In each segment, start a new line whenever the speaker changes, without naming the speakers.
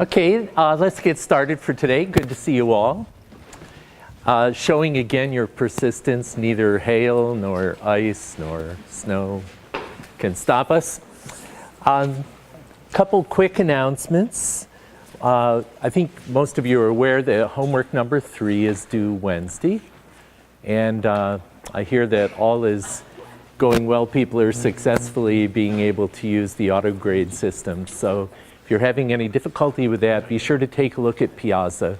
Okay, let's get started for today. Good to see you all. Showing again your persistence, neither hail nor ice nor snow can stop us. Couple quick announcements. I think most of you are aware that homework number 3 is due Wednesday. And I hear that all is going well. People are successfully being able to use the auto grade system. So if you're having any difficulty with that, be sure to take a look at Piazza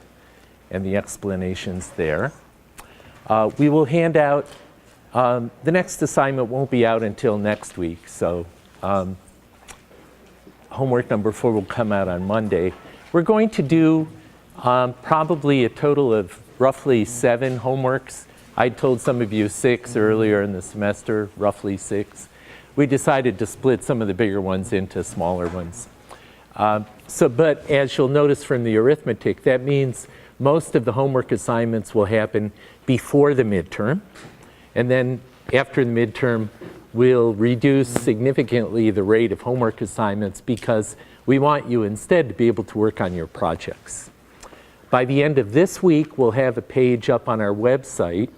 and the explanations there. We will hand out, the next assignment won't be out until next week. So homework number 4 will come out on Monday. We're going to do probably a total of roughly 7 homeworks. I told some of you 6 earlier in the semester, roughly 6. We decided to split some of the bigger ones into smaller ones. But as you'll notice from the arithmetic, that means most of the homework assignments will happen before the midterm. And then after the midterm, we'll reduce significantly the rate of homework assignments because we want you instead to be able to work on your projects. By the end of this week, we'll have a page up on our website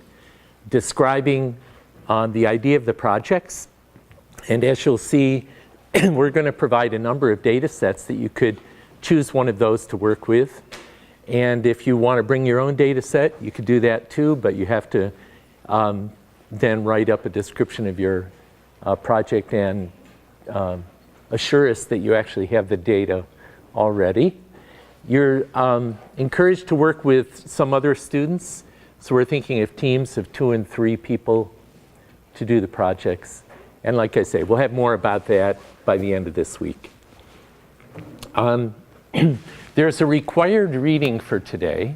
describing the idea of the projects. And as you'll see, we're going to provide a number of data sets that you could choose one of those to work with. And if you want to bring your own data set, you could do that too, but you have to then write up a description of your project and assure us that you actually have the data already. You're encouraged to work with some other students. So we're thinking of teams of 2 and 3 people to do the projects. And like I say, we'll have more about that by the end of this week. There's a required reading for today,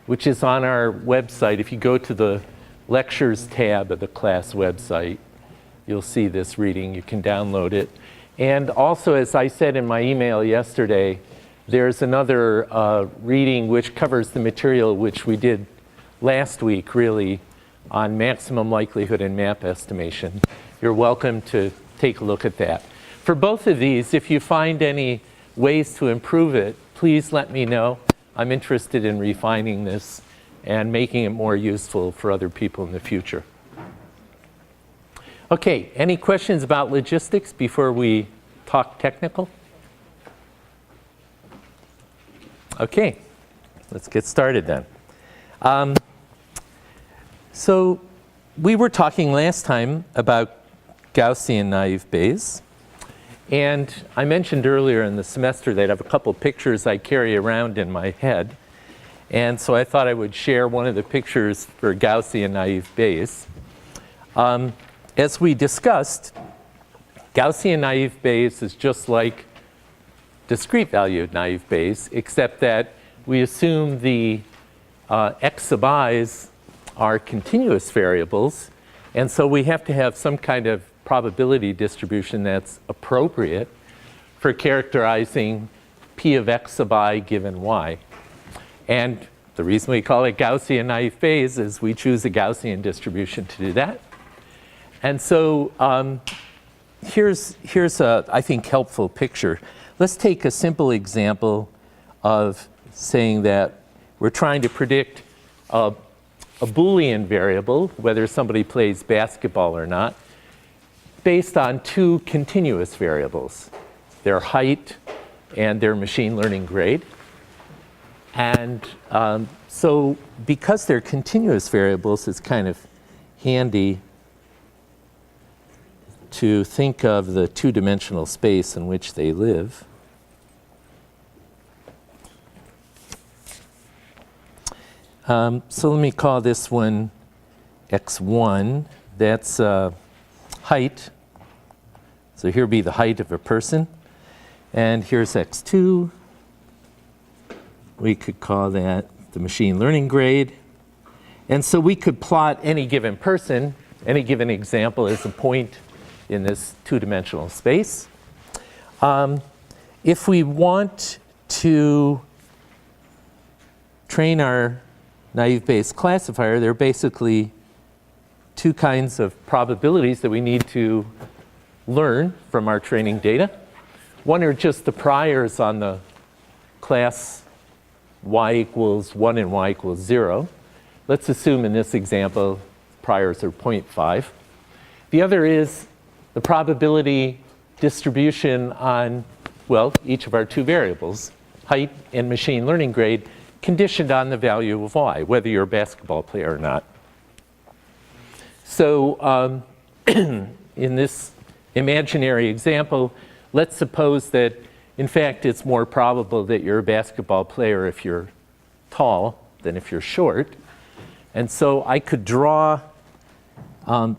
which is on our website. If you go to the Lectures tab of the class website, you'll see this reading. You can download it. And also, as I said in my email yesterday, there's another reading which covers the material which we did last week, really, on maximum likelihood and map estimation. You're welcome to take a look at that. For both of these, if you find any ways to improve it, please let me know. I'm interested in refining this and making it more useful for other people in the future. Okay, any questions about logistics before we talk technical? Okay, let's get started then. So we were talking last time about Gaussian naive Bayes. And I mentioned earlier in the semester that I have a couple pictures I carry around in my head. And so I thought I would share one of the pictures for Gaussian naive Bayes. As we discussed, Gaussian naive Bayes is just like discrete valued naive Bayes, except that we assume the x sub i's are continuous variables. And so we have to have some kind of probability distribution that's appropriate for characterizing p of x sub I given y. And the reason we call it Gaussian naive Bayes is we choose a Gaussian distribution to do that. And so here's a, I think, helpful picture. Let's take a simple example of saying that we're trying to predict a Boolean variable, whether somebody plays basketball or not, based on 2 continuous variables, their height and their machine learning grade. And so because they're continuous variables, it's kind of handy to think of the 2-dimensional space in which they live. So let me call this one x1. That's height. So here would be the height of a person. And here's x2. We could call that the machine learning grade. And so we could plot any given person, any given example as a point in this 2-dimensional space. If we want to train our naive Bayes classifier, there are basically 2 kinds of probabilities that we need to learn from our training data. One are just the priors on the class y equals 1 and y equals 0. Let's assume in this example priors are 0.5. The other is the probability distribution on, well, each of our two variables, height and machine learning grade, conditioned on the value of y, whether you're a basketball player or not. So in this imaginary example, let's suppose that, in fact, it's more probable that you're a basketball player if you're tall than if you're short. And so I could draw,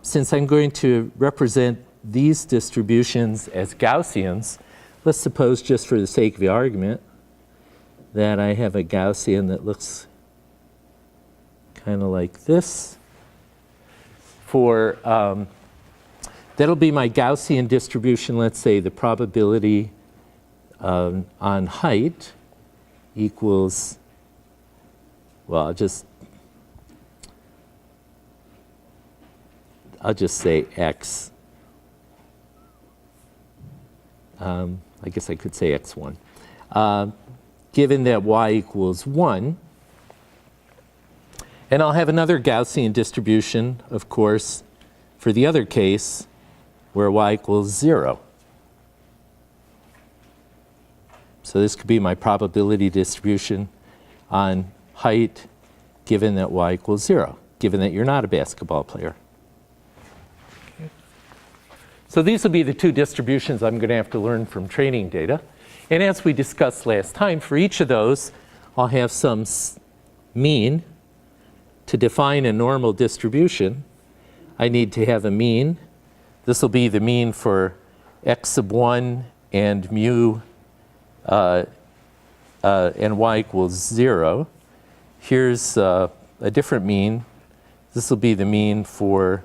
since I'm going to represent these distributions as Gaussians, let's suppose, just for the sake of the argument, that I have a Gaussian that looks kind of like this. For that'll be my Gaussian distribution. Let's say the probability on height equals, well, I'll just say x. I guess I could say x1. Given that y equals 1, and I'll have another Gaussian distribution, of course, for the other case where y equals 0. So this could be my probability distribution on height given that y equals 0, given that you're not a basketball player. So these will be the two distributions I'm going to have to learn from training data. And as we discussed last time, for each of those, I'll have some mean. To define a normal distribution, I need to have a mean. This will be the mean for x sub 1 and mu and y equals 0. Here's a different mean. This will be the mean for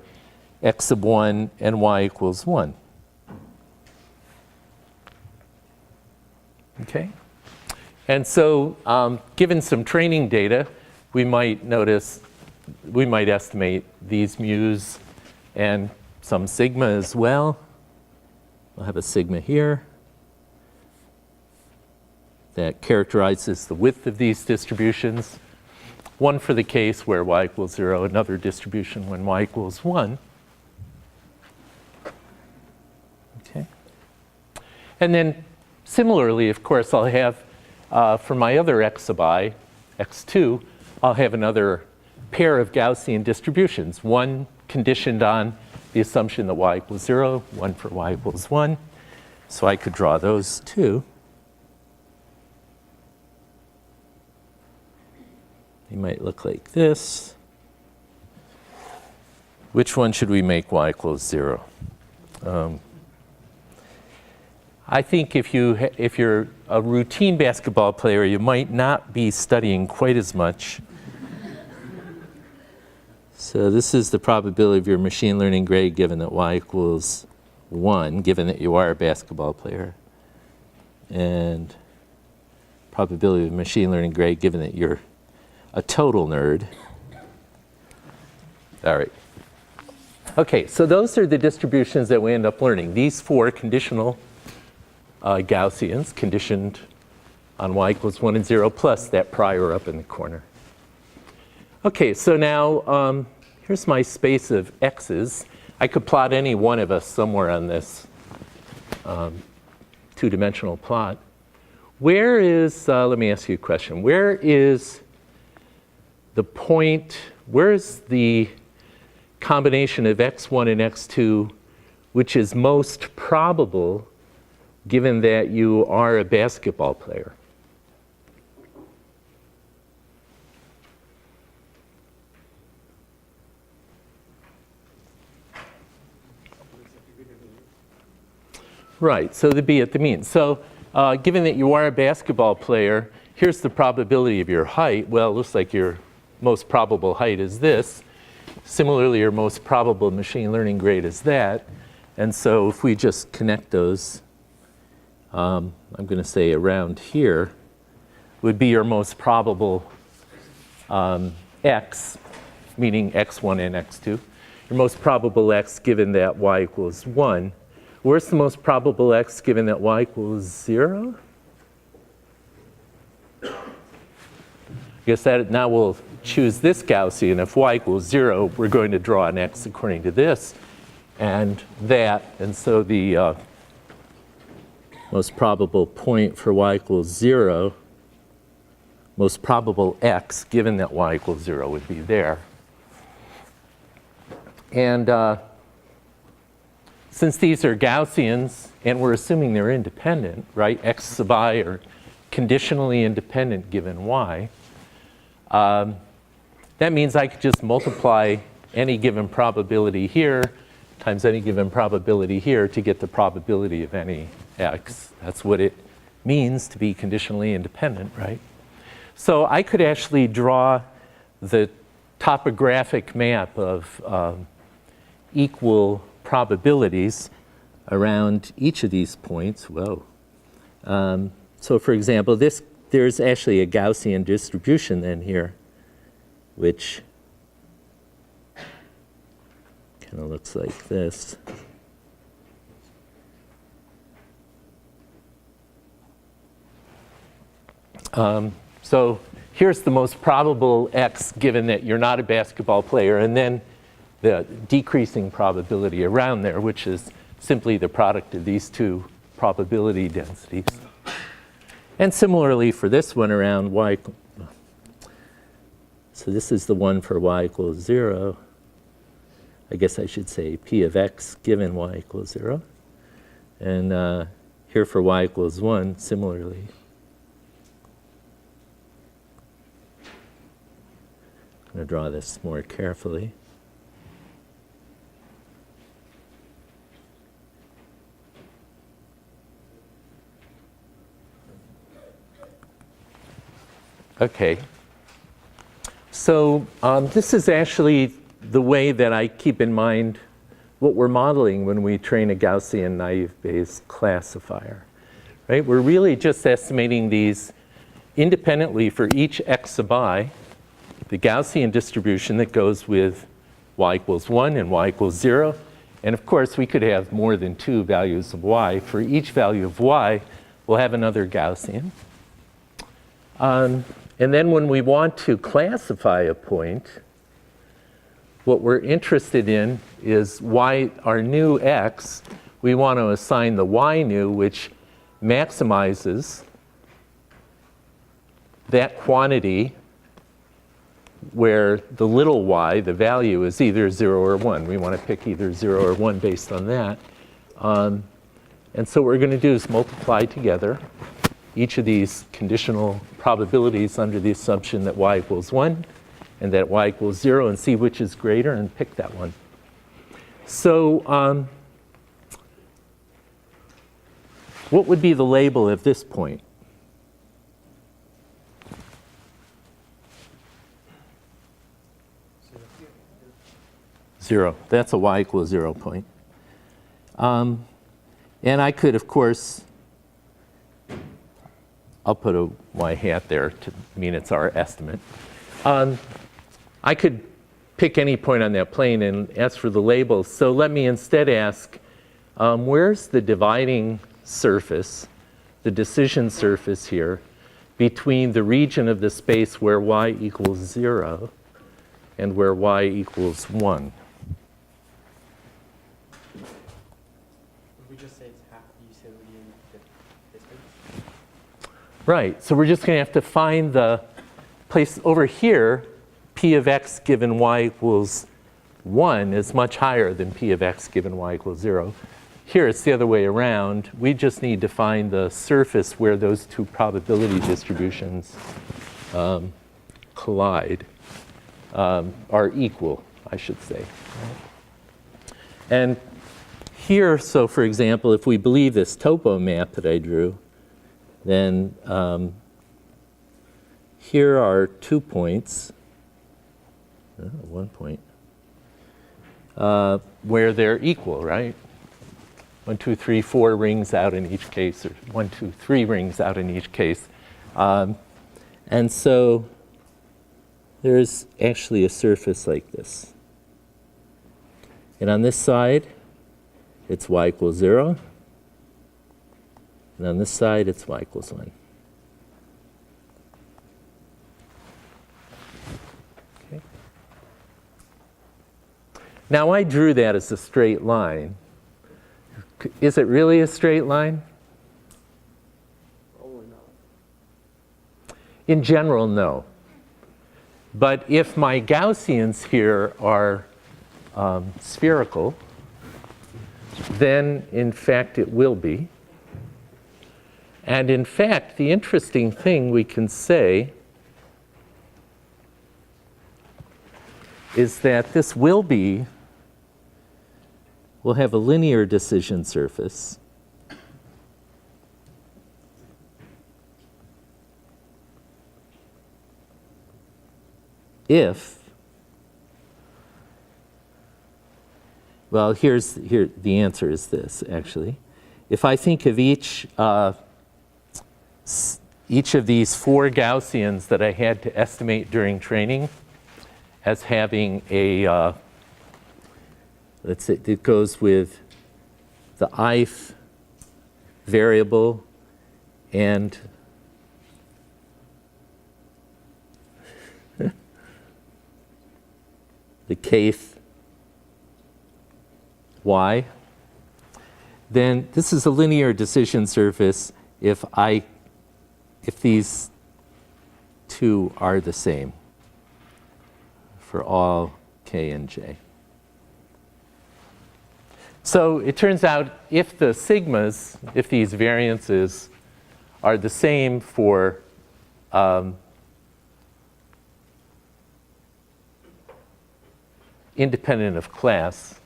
x sub 1 and y equals 1. Okay? And so given some training data, we might estimate these mu's and some sigma as well. We'll have a sigma here that characterizes the width of these distributions. One for the case where y equals 0, another distribution when y equals 1. Okay. And then similarly, of course, I'll have for my other x sub I, x2, I'll have another pair of Gaussian distributions, one conditioned on the assumption that y equals 0, one for y equals 1. So I could draw those too. They might look like this. Which one should we make y equals 0? I think if you're a routine basketball player, you might not be studying quite as much. So this is the probability of your machine learning grade given that y equals 1, given that you are a basketball player. And probability of machine learning grade given that you're a total nerd. All right. Okay, so those are the distributions that we end up learning. These four conditional Gaussians, conditioned on y equals 1 and 0, plus that prior up in the corner. Okay, so now here's my space of x's. I could plot any one of us somewhere on this two-dimensional plot. Where is, let me ask you a question. Where is the point, where's the combination of x1 and x2 which is most probable given that you are a basketball player? Right, so the b at the mean. So given that you are a basketball player, here's the probability of your height. Well, it looks like your most probable height is this. Similarly, your most probable machine learning grade is that. And so if we just connect those, I'm going to say around here, would be your most probable x, meaning x1 and x2. Your most probable x given that y equals 1. Where's the most probable x given that y equals 0? I guess that now we'll choose this Gaussian. If y equals 0, we're going to draw an x according to this and that. And so the most probable point for y equals 0, most probable x, given that y equals 0, would be there. And since these are Gaussians, and we're assuming they're independent, right? X sub I are conditionally independent given y. That means I could just multiply any given probability here times any given probability here to get the probability of any x. That's what it means to be conditionally independent, right? So I could actually draw the topographic map of equal probabilities around each of these points. Whoa. So for example, there's actually a Gaussian distribution then here, which kind of looks like this. So here's the most probable x given that you're not a basketball player, and then the decreasing probability around there, which is simply the product of these two probability densities. And similarly for this one around y, so this is the one for y equals 0. I guess I should say p of x given y equals 0. And here for y equals 1, similarly. I'm going to draw this more carefully. Okay. So this is actually the way that I keep in mind what we're modeling when we train a Gaussian naive Bayes classifier, right? We're really just estimating these independently for each x sub I, the Gaussian distribution that goes with y equals 1 and y equals 0. And of course, we could have more than 2 values of y. For each value of y, we'll have another Gaussian. And then when we want to classify a point, what we're interested in is y, our new x. We want to assign the y new, which maximizes that quantity where the little y, the value, is either 0 or 1. We want to pick either 0 or 1 based on that. And so what we're going to do is multiply together each of these conditional probabilities under the assumption that y equals 1 and that y equals 0, and see which is greater and pick that one. So what would be the label of this point? Zero. That's a y equals 0 point. And I could, of course, I'll put a y hat there to mean it's our estimate. I could pick any point on that plane and ask for the label. So let me instead ask, where's the dividing surface, the decision surface here, between the region of the space where y equals 0 and where y equals 1?
We just say it's half the Euclidean distance.
Right. So we're just going to have to find the place over here. P of x given y equals 1 is much higher than P of x given y equals 0. Here it's the other way around. We just need to find the surface where those two probability distributions collide, are equal, I should say. And here, so for example, if we believe this topo map that I drew, then here are 2 points, 1 point, where they're equal, right? 1, 2, 3, 4 rings out in each case, or 1, 2, 3 rings out in each case. And so there's actually a surface like this. And on this side, it's y equals 0. And on this side, it's y equals 1. Now I drew that as a straight line. Is it really a straight line?
Probably not.
In general, no. But if my Gaussians here are spherical, then in fact it will be. And in fact, the interesting thing we can say is that this will have a linear decision surface if, well, here the answer is this, actually. If I think of each of these 4 Gaussians that I had to estimate during training as having a, let's say it goes with the ith variable and the kth y, then this is a linear decision surface if these 2 are the same for all k and j. So it turns out if the sigmas, if these variances are the same for independent of class,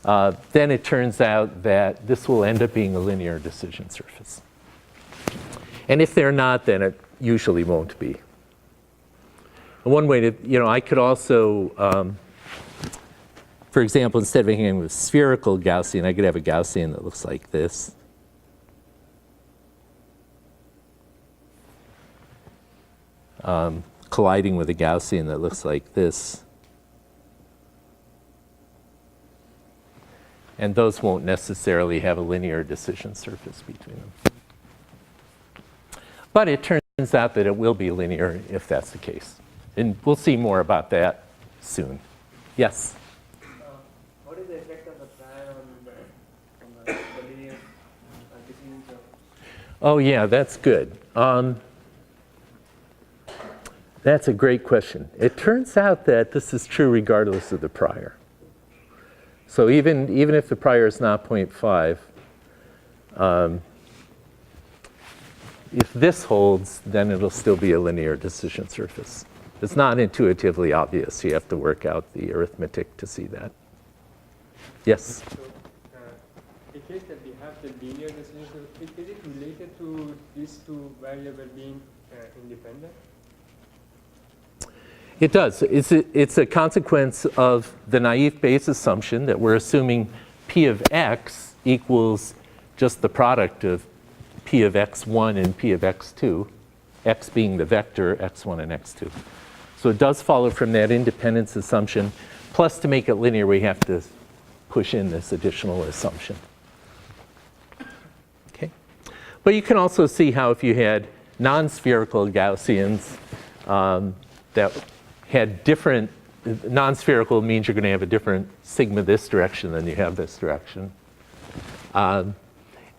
then it turns out that this will end up being a linear decision surface. And if they're not, then it usually won't be. And one way to, I could also, for example, instead of hanging with spherical Gaussian, I could have a Gaussian that looks like this. Colliding with a Gaussian that looks like this. And those won't necessarily have a linear decision surface between them. But it turns out that it will be linear if that's the case. And we'll see more about that soon. Yes?
What is the effect of the prior on the linear decision surface?
Oh, yeah, that's good. That's a great question. It turns out that this is true regardless of the prior. So even if the prior is not 0.5, if this holds, then it'll still be a linear decision surface. It's not intuitively obvious. You have to work out the arithmetic to see that. Yes?
So, the case that we have the linear decision surface, is it related to these 2 variables being independent?
It does. It's a consequence of the naive Bayes assumption that we're assuming P of x equals just the product of P of x1 and P of x2, x being the vector x1 and x2. So it does follow from that independence assumption. Plus, to make it linear, we have to push in this additional assumption. Okay. But you can also see how if you had non-spherical Gaussians that had different, non-spherical means you're going to have a different sigma this direction than you have this direction. And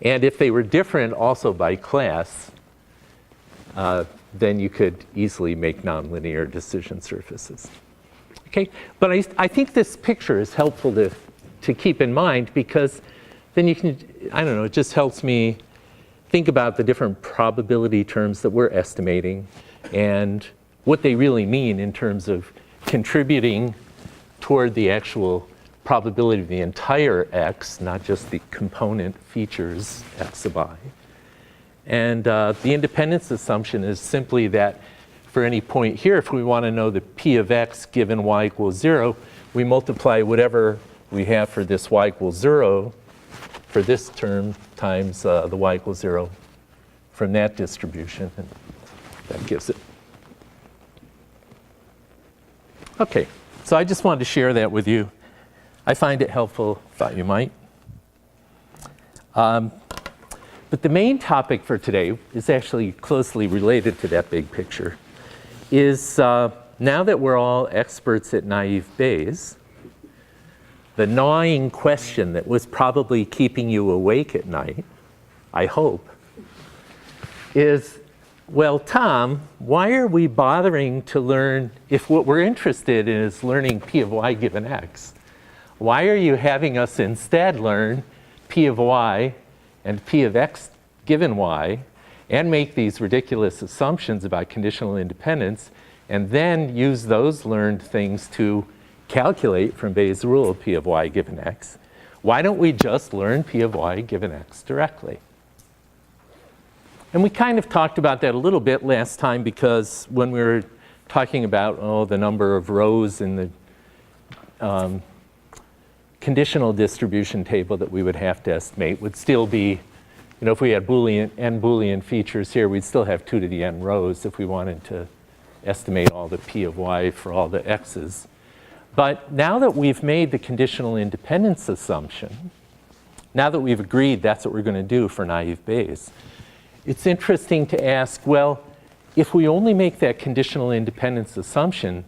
if they were different also by class, then you could easily make nonlinear decision surfaces. Okay, but I think this picture is helpful to keep in mind because then you can, I don't know, it just helps me think about the different probability terms that we're estimating and what they really mean in terms of contributing toward the actual probability of the entire x, not just the component features x sub I. And the independence assumption is simply that for any point here, if we want to know the p of x given y equals 0, we multiply whatever we have for this y equals 0 for this term times the y equals 0 from that distribution, and that gives it. Okay, so I just wanted to share that with you. I find it helpful, thought you might. But the main topic for today is actually closely related to that big picture, is now that we're all experts at naive Bayes, the gnawing question that was probably keeping you awake at night, I hope, is, well, Tom, why are we bothering to learn, if what we're interested in is learning P of y given x, why are you having us instead learn P of y and P of x given y and make these ridiculous assumptions about conditional independence and then use those learned things to calculate from Bayes' rule P of y given x? Why don't we just learn P of y given x directly? And we kind of talked about that a little bit last time, because when we were talking about, the number of rows in the conditional distribution table that we would have to estimate would still be, if we had Boolean features here, we'd still have 2 to the n rows if we wanted to estimate all the P of y for all the x's. But now that we've made the conditional independence assumption, now that we've agreed that's what we're going to do for naive Bayes, it's interesting to ask, well, if we only make that conditional independence assumption,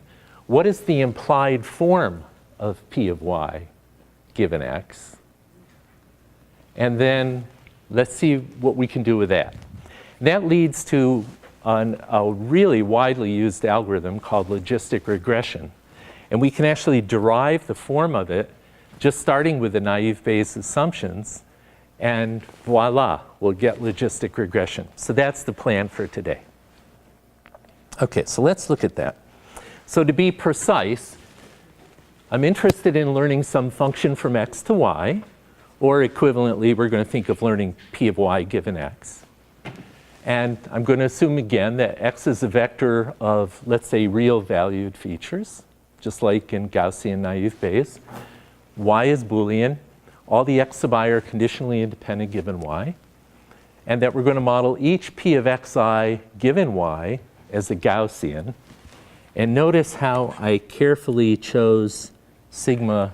what is the implied form of P of y given x? And then let's see what we can do with that. That leads to a really widely used algorithm called logistic regression. And we can actually derive the form of it just starting with the naive Bayes assumptions, and voila, we'll get logistic regression. So that's the plan for today. Okay, so let's look at that. So to be precise, I'm interested in learning some function from x to y, or equivalently, we're going to think of learning P of y given x. And I'm going to assume again that x is a vector of, let's say, real valued features, just like in Gaussian naive Bayes. Y is Boolean. All the x sub I are conditionally independent given y. And that we're going to model each P of xi given y as a Gaussian. And notice how I carefully chose sigma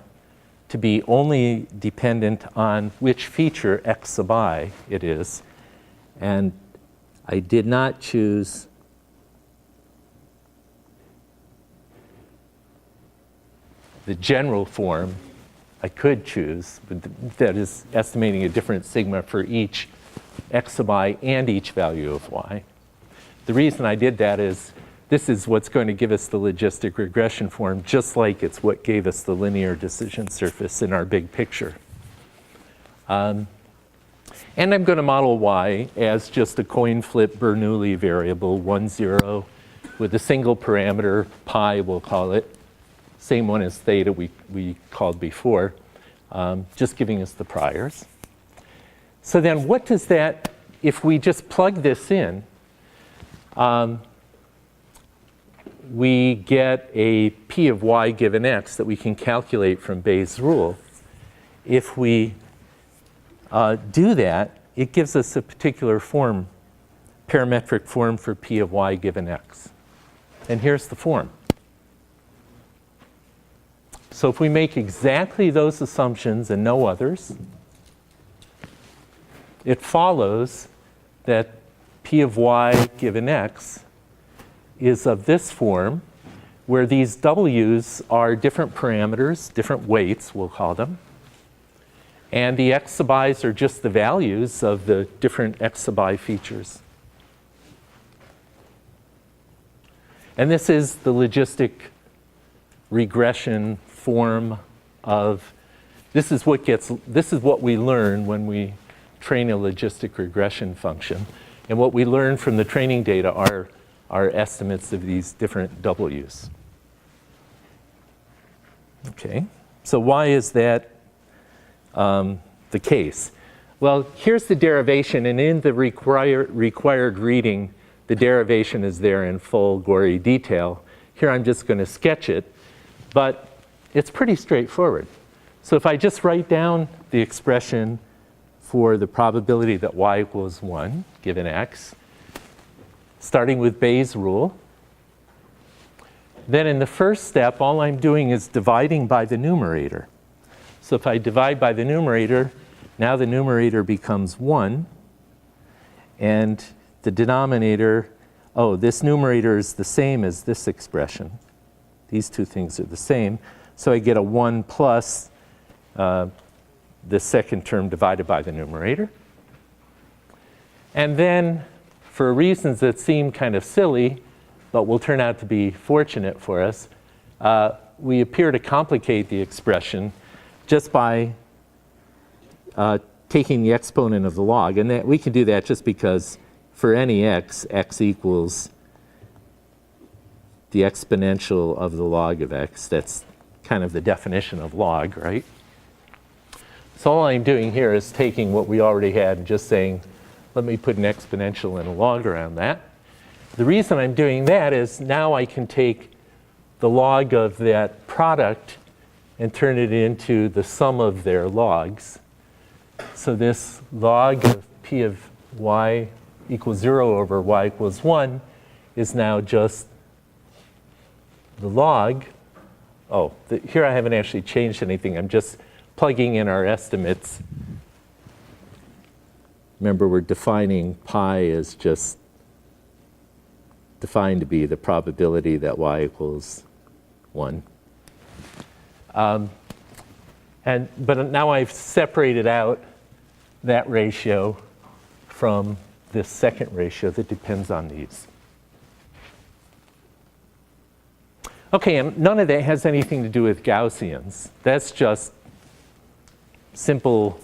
to be only dependent on which feature x sub I it is. And I did not choose the general form. I could choose, but that is estimating a different sigma for each x sub I and each value of y. The reason I did that is this is what's going to give us the logistic regression form, just like it's what gave us the linear decision surface in our big picture. And I'm going to model y as just a coin flip Bernoulli variable, 1, 0, with a single parameter, pi we'll call it, same one as theta we called before, just giving us the priors. So then what does that, if we just plug this in, we get a P of y given x that we can calculate from Bayes' rule. If we do that, it gives us a particular form, parametric form for P of y given x. And here's the form. So if we make exactly those assumptions and no others, it follows that P of y given x is of this form, where these w's are different parameters, different weights, we'll call them. And the x sub i's are just the values of the different x sub I features. And this is the logistic regression form of, this is what we learn when we train a logistic regression function. And what we learn from the training data are estimates of these different w's. Okay, so why is that the case? Well, here's the derivation, and in the required reading, the derivation is there in full gory detail. Here I'm just going to sketch it, but it's pretty straightforward. So if I just write down the expression for the probability that y equals 1 given x, starting with Bayes' rule, then in the first step, all I'm doing is dividing by the numerator. So if I divide by the numerator, now the numerator becomes 1, and the denominator, this numerator is the same as this expression. These two things are the same. So I get a 1 plus the second term divided by the numerator. And then, for reasons that seem kind of silly, but will turn out to be fortunate for us, we appear to complicate the expression just by taking the exponent of the log. And that we can do that just because for any x, x equals the exponential of the log of x. That's kind of the definition of log, right? So all I'm doing here is taking what we already had and just saying, let me put an exponential and a log around that. The reason I'm doing that is now I can take the log of that product and turn it into the sum of their logs. So this log of p of y equals 0 over y equals 1 is now just the log. Oh, here I haven't actually changed anything. I'm just plugging in our estimates. Remember, we're defining pi as just defined to be the probability that y equals 1. But now I've separated out that ratio from this second ratio that depends on these. Okay, and none of that has anything to do with Gaussians. That's just simple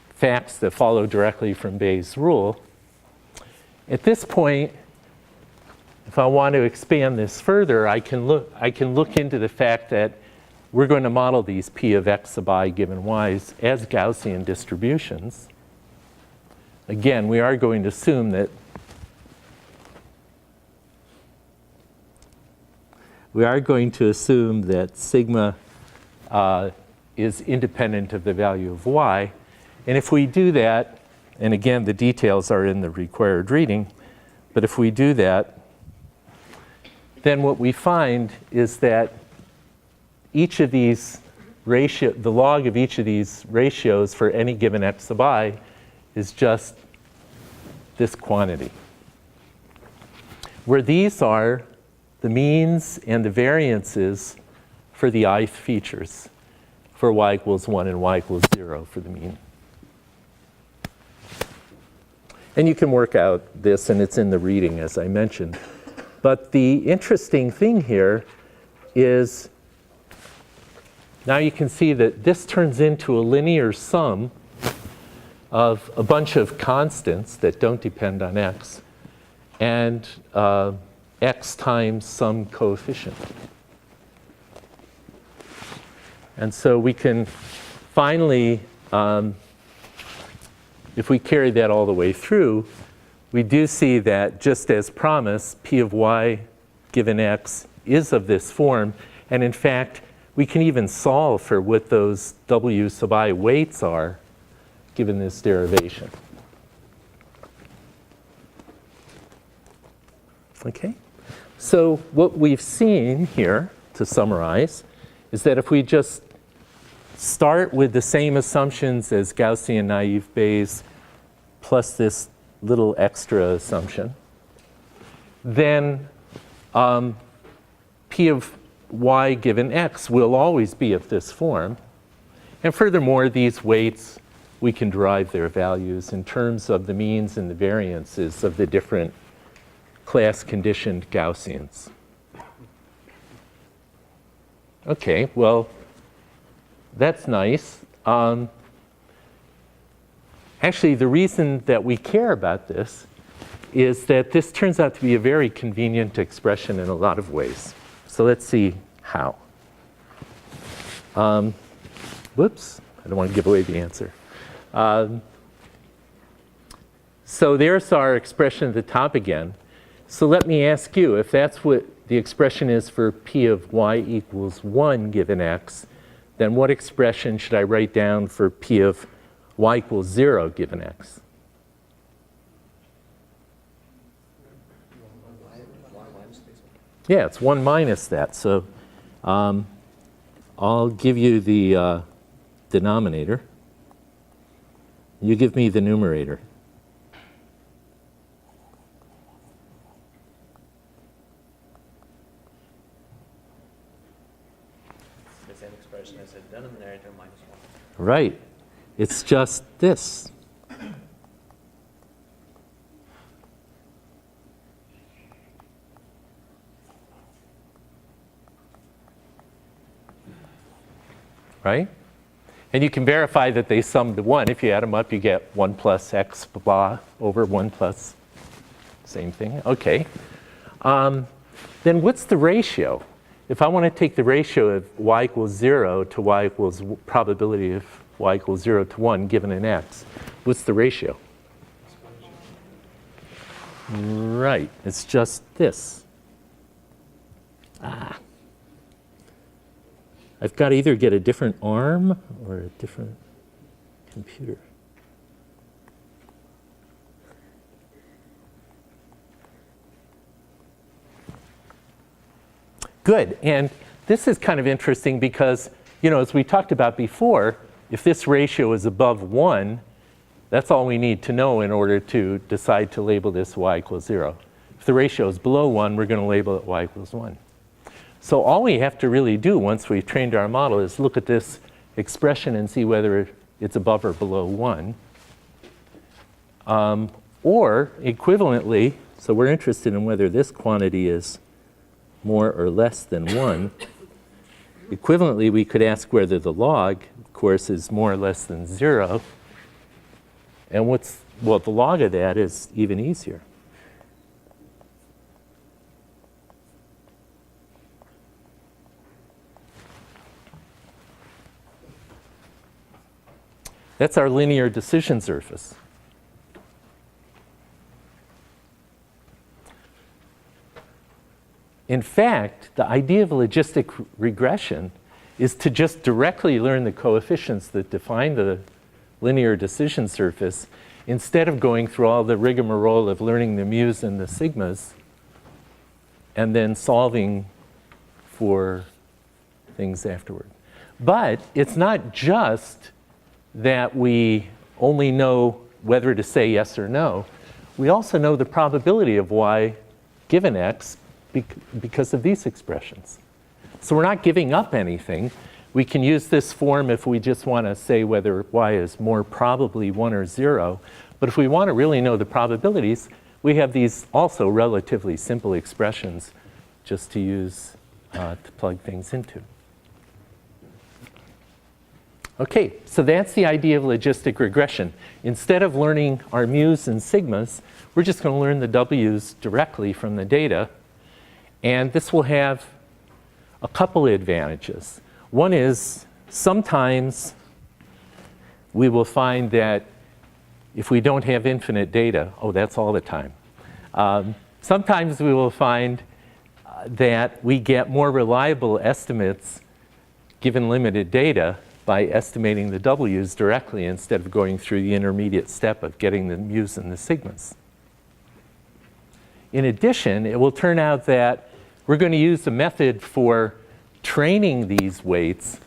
facts that follow directly from Bayes' rule. At this point, if I want to expand this further, I can look into the fact that we're going to model these p of x sub I given y's as Gaussian distributions. Again, we are going to assume that sigma is independent of the value of y. And if we do that, and again, the details are in the required reading, but if we do that, then what we find is that each of these the log of each of these ratios for any given x sub I is just this quantity, where these are the means and the variances for the ith features for y equals 1 and y equals 0 for the mean. And you can work out this, and it's in the reading, as I mentioned. But the interesting thing here is now you can see that this turns into a linear sum of a bunch of constants that don't depend on x and x times some coefficient. And so we can finally, if we carry that all the way through, we do see that just as promised, p of y given x is of this form. And in fact, we can even solve for what those w sub I weights are given this derivation. Okay? So what we've seen here, to summarize, is that if we just start with the same assumptions as Gaussian naive Bayes plus this little extra assumption, then p of y given x will always be of this form. And furthermore, these weights, we can derive their values in terms of the means and the variances of the different class-conditioned Gaussians. Okay, well, that's nice. Actually, the reason that we care about this is that this turns out to be a very convenient expression in a lot of ways. So let's see how. Whoops, I don't want to give away the answer. So there's our expression at the top again. So let me ask you, if that's what the expression is for p of y equals 1 given x, then what expression should I write down for p of y equals 0 given x? Yeah, it's 1 minus that. So I'll give you the denominator. You give me the numerator.
same expression as a denominator minus 1.
Right. It's just this. Right? And you can verify that they sum to 1. If you add them up, you get 1 plus x blah over 1 plus same thing. Okay. Then what's the ratio? If I want to take the ratio of y equals 0 to y equals probability of y equals 0 to 1 given an x, what's the ratio? Right. It's just this. I've got to either get a different arm or a different computer. Good. And this is kind of interesting because, you know, as we talked about before, if this ratio is above 1, that's all we need to know in order to decide to label this y equals 0. If the ratio is below 1, we're going to label it y equals 1. So all we have to really do once we've trained our model is look at this expression and see whether it's above or below 1. Or equivalently, so we're interested in whether this quantity is more or less than 1. Equivalently, we could ask whether the log, of course, is more or less than 0. And well, the log of that is even easier. That's our linear decision surface. In fact, the idea of logistic regression is to just directly learn the coefficients that define the linear decision surface instead of going through all the rigmarole of learning the mu's and the sigmas and then solving for things afterward. But it's not just that we only know whether to say yes or no. We also know the probability of y given x because of these expressions. So we're not giving up anything. We can use this form if we just want to say whether y is more probably 1 or 0. But if we want to really know the probabilities, we have these also relatively simple expressions just to use to plug things into. Okay, so that's the idea of logistic regression. Instead of learning our mu's and sigmas, we're just going to learn the w's directly from the data. And this will have a couple of advantages. One is sometimes we will find that if we don't have infinite data, that's all the time. Sometimes we will find that we get more reliable estimates given limited data by estimating the w's directly instead of going through the intermediate step of getting the mu's and the sigmas. In addition, it will turn out that we're going to use a method for training these weights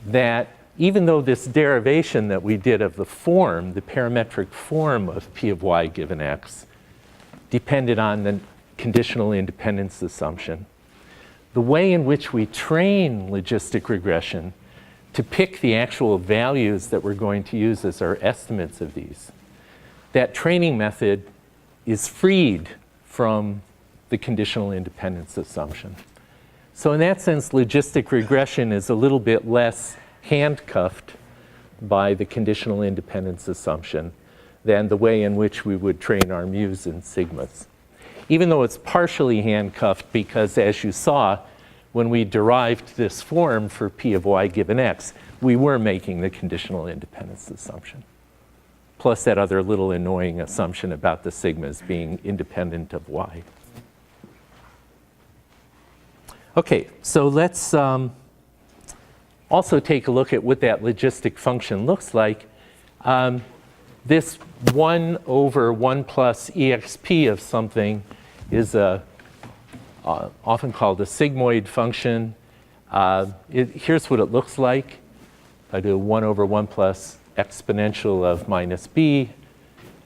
that even though this derivation that we did of the form, the parametric form of p of y given x, depended on the conditional independence assumption, the way in which we train logistic regression to pick the actual values that we're going to use as our estimates of these, that training method is freed from the conditional independence assumption. So in that sense, logistic regression is a little bit less handcuffed by the conditional independence assumption than the way in which we would train our mu's and sigmas. Even though it's partially handcuffed because, as you saw, when we derived this form for p of y given x, we were making the conditional independence assumption. Plus that other little annoying assumption about the sigmas being independent of y. Okay, so let's also take a look at what that logistic function looks like. This 1 over 1 plus exp of something is often called a sigmoid function. Here's what it looks like. I do 1 over 1 plus exponential of minus b.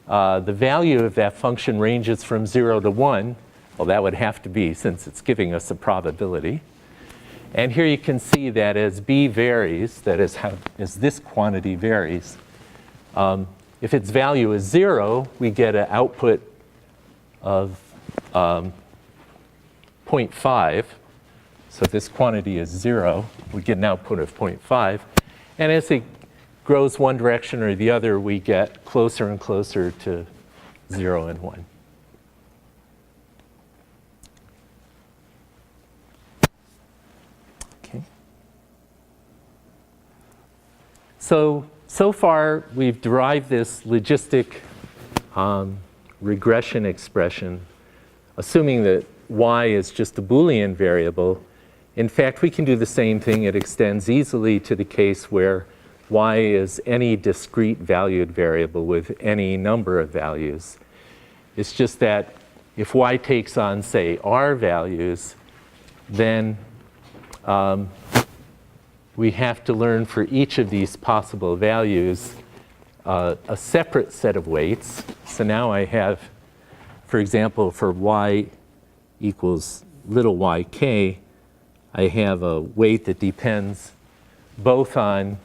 The value of that function ranges from 0 to 1. Well, that would have to be since it's giving us a probability. And here you can see that as b varies, that is, as this quantity varies, if its value is 0, we get an output of 0.5. So if this quantity is 0, we get an output of 0.5. And as it grows one direction or the other, we get closer and closer to 0 and 1. Okay. So far, we've derived this logistic regression expression, assuming that y is just a Boolean variable. In fact, we can do the same thing. It extends easily to the case where y is any discrete valued variable with any number of values. It's just that if y takes on, say, r values, then we have to learn for each of these possible values a separate set of weights. So now I have, for example, for y equals little yk, I have a weight that depends both on,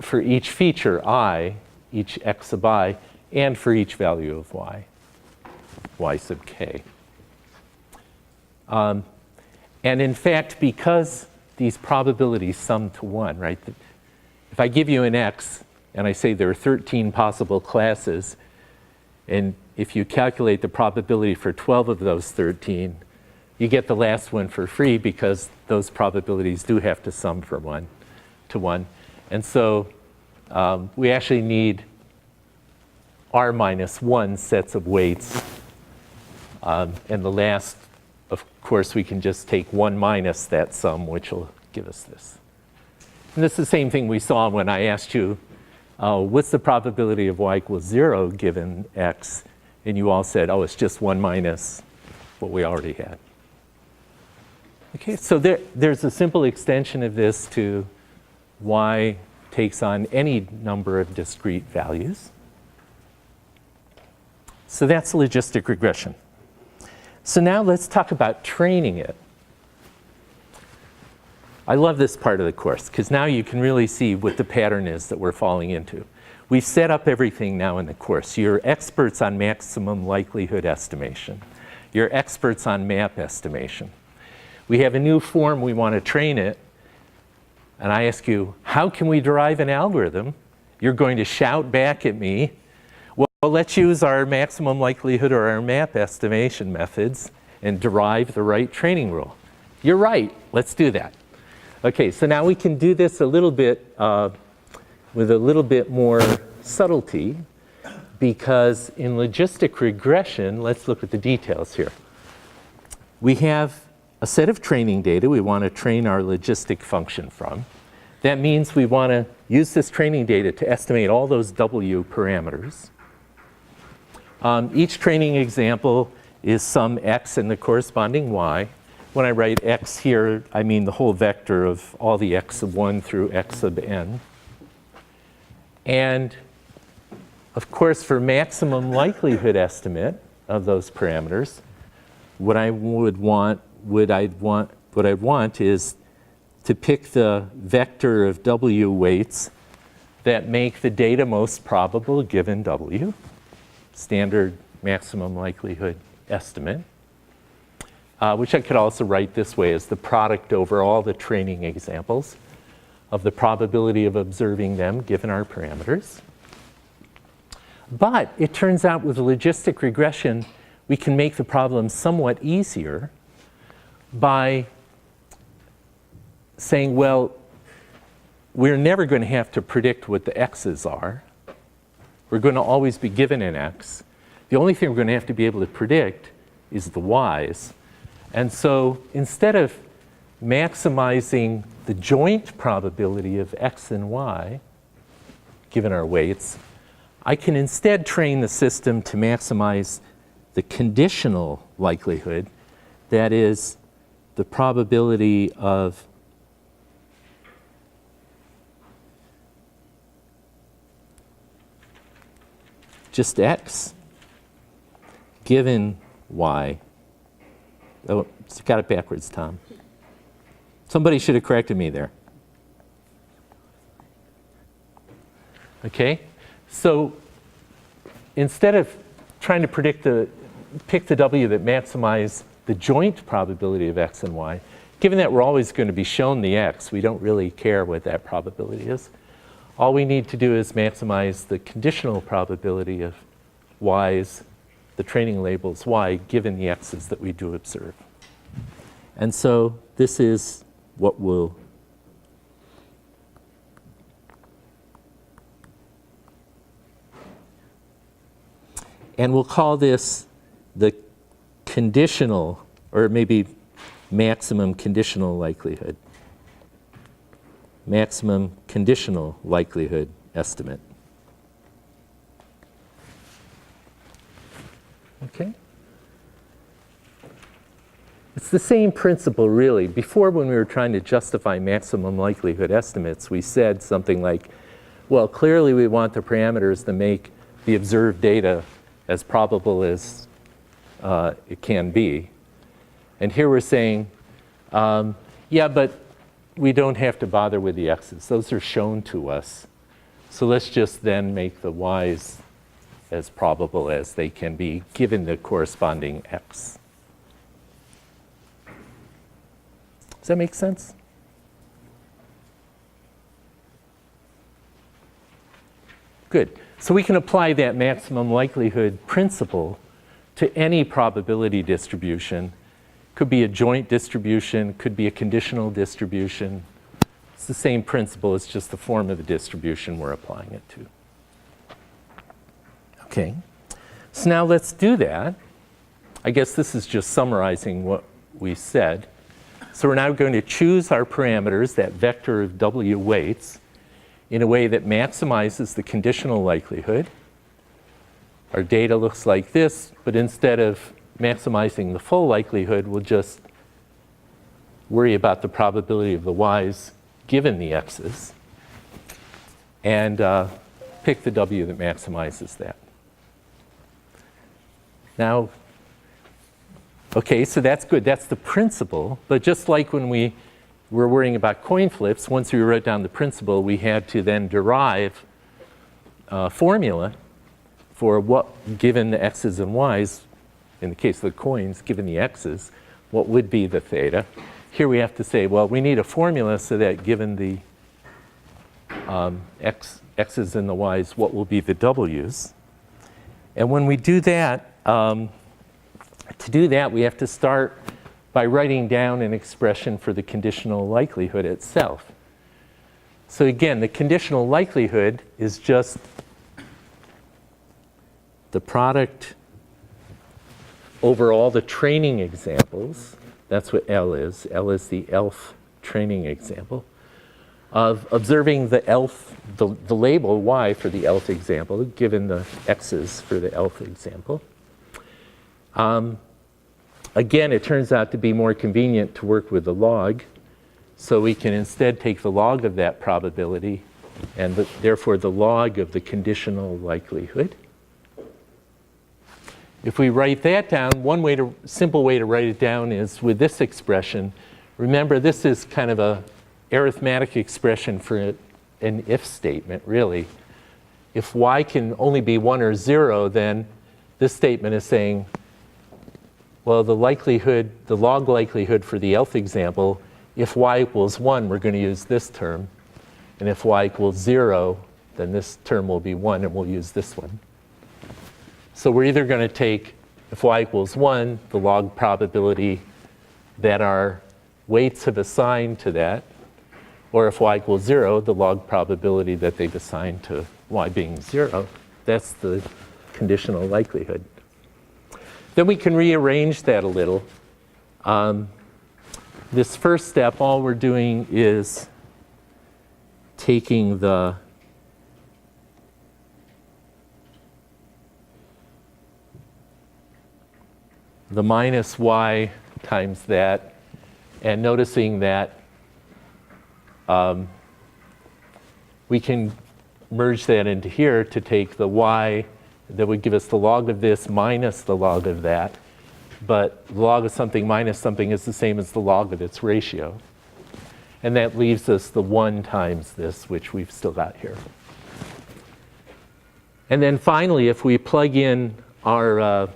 for each feature I, each x sub I, and for each value of y sub k. And in fact, because these probabilities sum to 1, right? If I give you an x and I say there are 13 possible classes, and if you calculate the probability for 12 of those 13, you get the last one for free because those probabilities do have to sum for 1 to 1. And so we actually need r minus 1 sets of weights. And the last, of course, we can just take 1 minus that sum, which will give us this. And this is the same thing we saw when I asked you, what's the probability of y equals 0 given x? And you all said, oh, it's just 1 minus what we already had. Okay, so there's a simple extension of this to y takes on any number of discrete values. So that's logistic regression. So now let's talk about training it. I love this part of the course because now you can really see what the pattern is that we're falling into. We've set up everything now in the course. You're experts on maximum likelihood estimation. You're experts on map estimation. We have a new form, we want to train it. And I ask you, how can we derive an algorithm? You're going to shout back at me, well, let's use our maximum likelihood or our map estimation methods and derive the right training rule. You're right, let's do that. Okay, so now we can do this a little bit with a little bit more subtlety, because in logistic regression, let's look at the details here. We have a set of training data we want to train our logistic function from. That means we want to use this training data to estimate all those W parameters. Each training example is some x and the corresponding y. When I write x here, I mean the whole vector of all the x sub 1 through x sub n. And of course, for maximum likelihood estimate of those parameters, what I'd want is to pick the vector of W weights that make the data most probable given W, standard maximum likelihood estimate, which I could also write this way as the product over all the training examples of the probability of observing them given our parameters. But it turns out with logistic regression, we can make the problem somewhat easier by saying, well, we're never going to have to predict what the x's are. We're going to always be given an x. The only thing we're going to have to be able to predict is the y's. And so instead of maximizing the joint probability of x and y, given our weights, I can instead train the system to maximize the conditional likelihood, that is, the probability of just x given y. Oh, got it backwards, Tom. Somebody should have corrected me there. Okay, so instead of trying to pick the W that maximize the joint probability of x and y, given that we're always going to be shown the x, we don't really care what that probability is. All we need to do is maximize the conditional probability of y's, the training labels y, given the x's that we do observe. And so this is what we'll call this the conditional, or maybe maximum conditional likelihood. Maximum conditional likelihood estimate. Okay? It's the same principle, really. Before, when we were trying to justify maximum likelihood estimates, we said something like, well, clearly we want the parameters to make the observed data as probable as it can be. And here we're saying, yeah, but we don't have to bother with the x's. Those are shown to us. So let's just then make the y's as probable as they can be, given the corresponding x. Does that make sense? Good. So we can apply that maximum likelihood principle to any probability distribution. Could be a joint distribution, could be a conditional distribution. It's the same principle, it's just the form of the distribution we're applying it to. Okay, so now let's do that. I guess this is just summarizing what we said. So we're now going to choose our parameters, that vector of W weights, in a way that maximizes the conditional likelihood. Our data looks like this, but instead of maximizing the full likelihood, we'll just worry about the probability of the y's given the x's, and pick the W that maximizes that. Now, okay, so that's good. That's the principle. But just like when we were worrying about coin flips, once we wrote down the principle, we had to then derive a formula for what, given the x's and y's, in the case of the coins, given the x's, what would be the theta. Here we have to say, well, we need a formula so that given the x's and the y's, what will be the w's. And when we do that, to do that, we have to start by writing down an expression for the conditional likelihood itself. So again, the conditional likelihood is just the product over all the training examples. That's what L is. L is the ELF training example of observing the ELF, the label Y for the ELF example, given the X's for the ELF example. Again, it turns out to be more convenient to work with the log. So we can instead take the log of that probability and therefore the log of the conditional likelihood. If we write that down, simple way to write it down is with this expression. Remember, this is kind of a arithmetic expression for an if statement, really. If y can only be 1 or 0, then this statement is saying, well, the log likelihood for the ELF example, if y equals 1, we're going to use this term. And if y equals 0, then this term will be 1, and we'll use this one. So we're either going to take, if y equals 1, the log probability that our weights have assigned to that, or if y equals 0, the log probability that they've assigned to y being 0. That's the conditional likelihood. Then we can rearrange that a little. This first step, all we're doing is taking the minus y times that, and noticing that we can merge that into here to take the y that would give us the log of this minus the log of that. But the log of something minus something is the same as the log of its ratio. And that leaves us the 1 times this, which we've still got here. And then finally, if we plug in our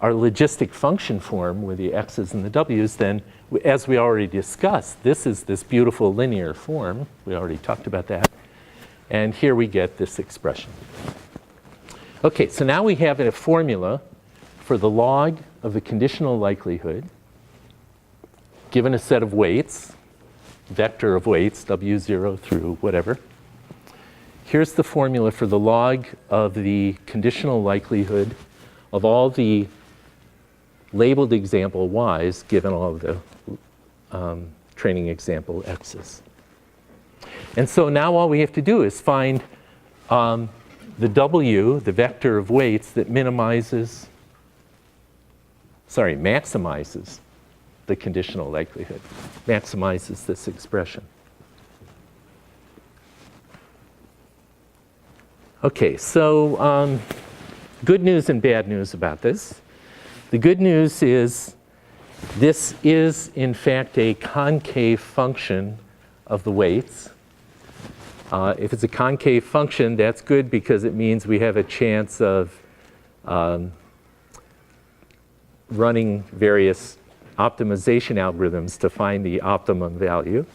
logistic function form with the x's and the w's, then as we already discussed, this is this beautiful linear form. We already talked about that. And here we get this expression. Okay, so now we have a formula for the log of the conditional likelihood given a set of weights, vector of weights, W0 through whatever. Here's the formula for the log of the conditional likelihood of all the labeled example y's given all of the training example x's. And so now all we have to do is find the w, the vector of weights that maximizes the conditional likelihood, maximizes this expression. Okay, so good news and bad news about this. The good news is this is, in fact, a concave function of the weights. If it's a concave function, that's good because it means we have a chance of running various optimization algorithms to find the optimum value.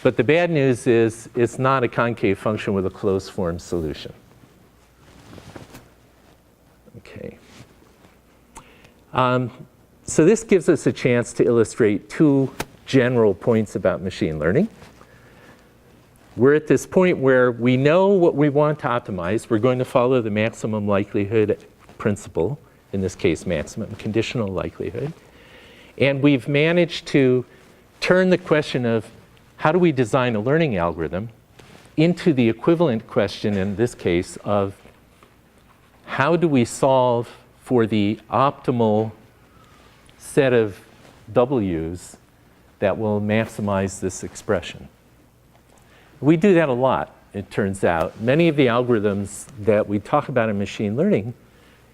But the bad news is it's not a concave function with a closed form solution. Okay. So this gives us a chance to illustrate 2 general points about machine learning. We're at this point where we know what we want to optimize. We're going to follow the maximum likelihood principle, in this case maximum conditional likelihood. And we've managed to turn the question of how do we design a learning algorithm into the equivalent question in this case of how do we solve for the optimal set of w's that will maximize this expression. We do that a lot, it turns out. Many of the algorithms that we talk about in machine learning,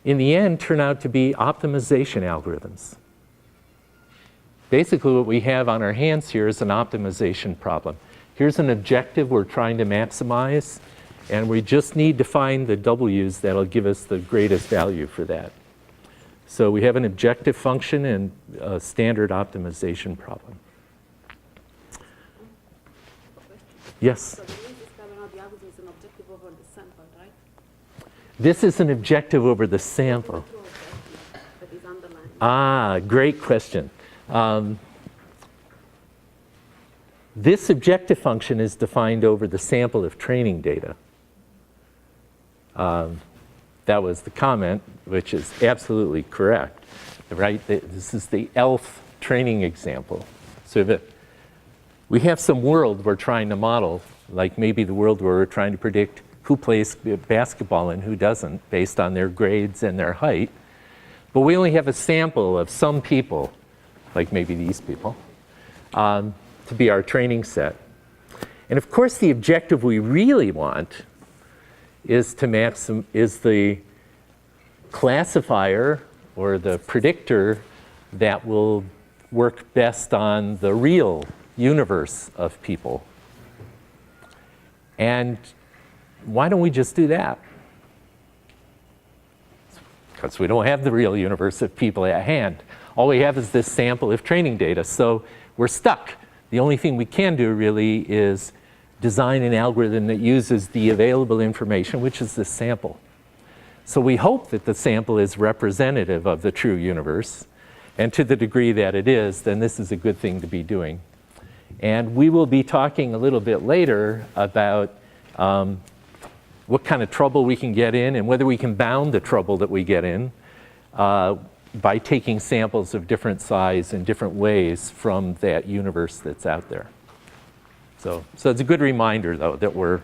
in the end, turn out to be optimization algorithms. Basically, what we have on our hands here is an optimization problem. Here's an objective we're trying to maximize, and we just need to find the w's that'll give us the greatest value for that. So we have an objective function and a standard optimization problem. Yes?
So the way this carbon out the algorithm is an objective over the sample, right?
This is an objective over the sample.
True objective that is underlined.
Ah, great question. This objective function is defined over the sample of training data. That was the comment, which is absolutely correct, right? This is the ELF training example. So we have some world we're trying to model, like maybe the world where we're trying to predict who plays basketball and who doesn't based on their grades and their height. But we only have a sample of some people, like maybe these people, to be our training set. And of course, the objective we really want is the classifier or the predictor that will work best on the real universe of people. And why don't we just do that? Because we don't have the real universe of people at hand. All we have is this sample of training data, so we're stuck. The only thing we can do really is design an algorithm that uses the available information, which is this sample. So we hope that the sample is representative of the true universe. And to the degree that it is, then this is a good thing to be doing. And we will be talking a little bit later about what kind of trouble we can get in and whether we can bound the trouble that we get in by taking samples of different size in different ways from that universe that's out there. So it's a good reminder, though, that we're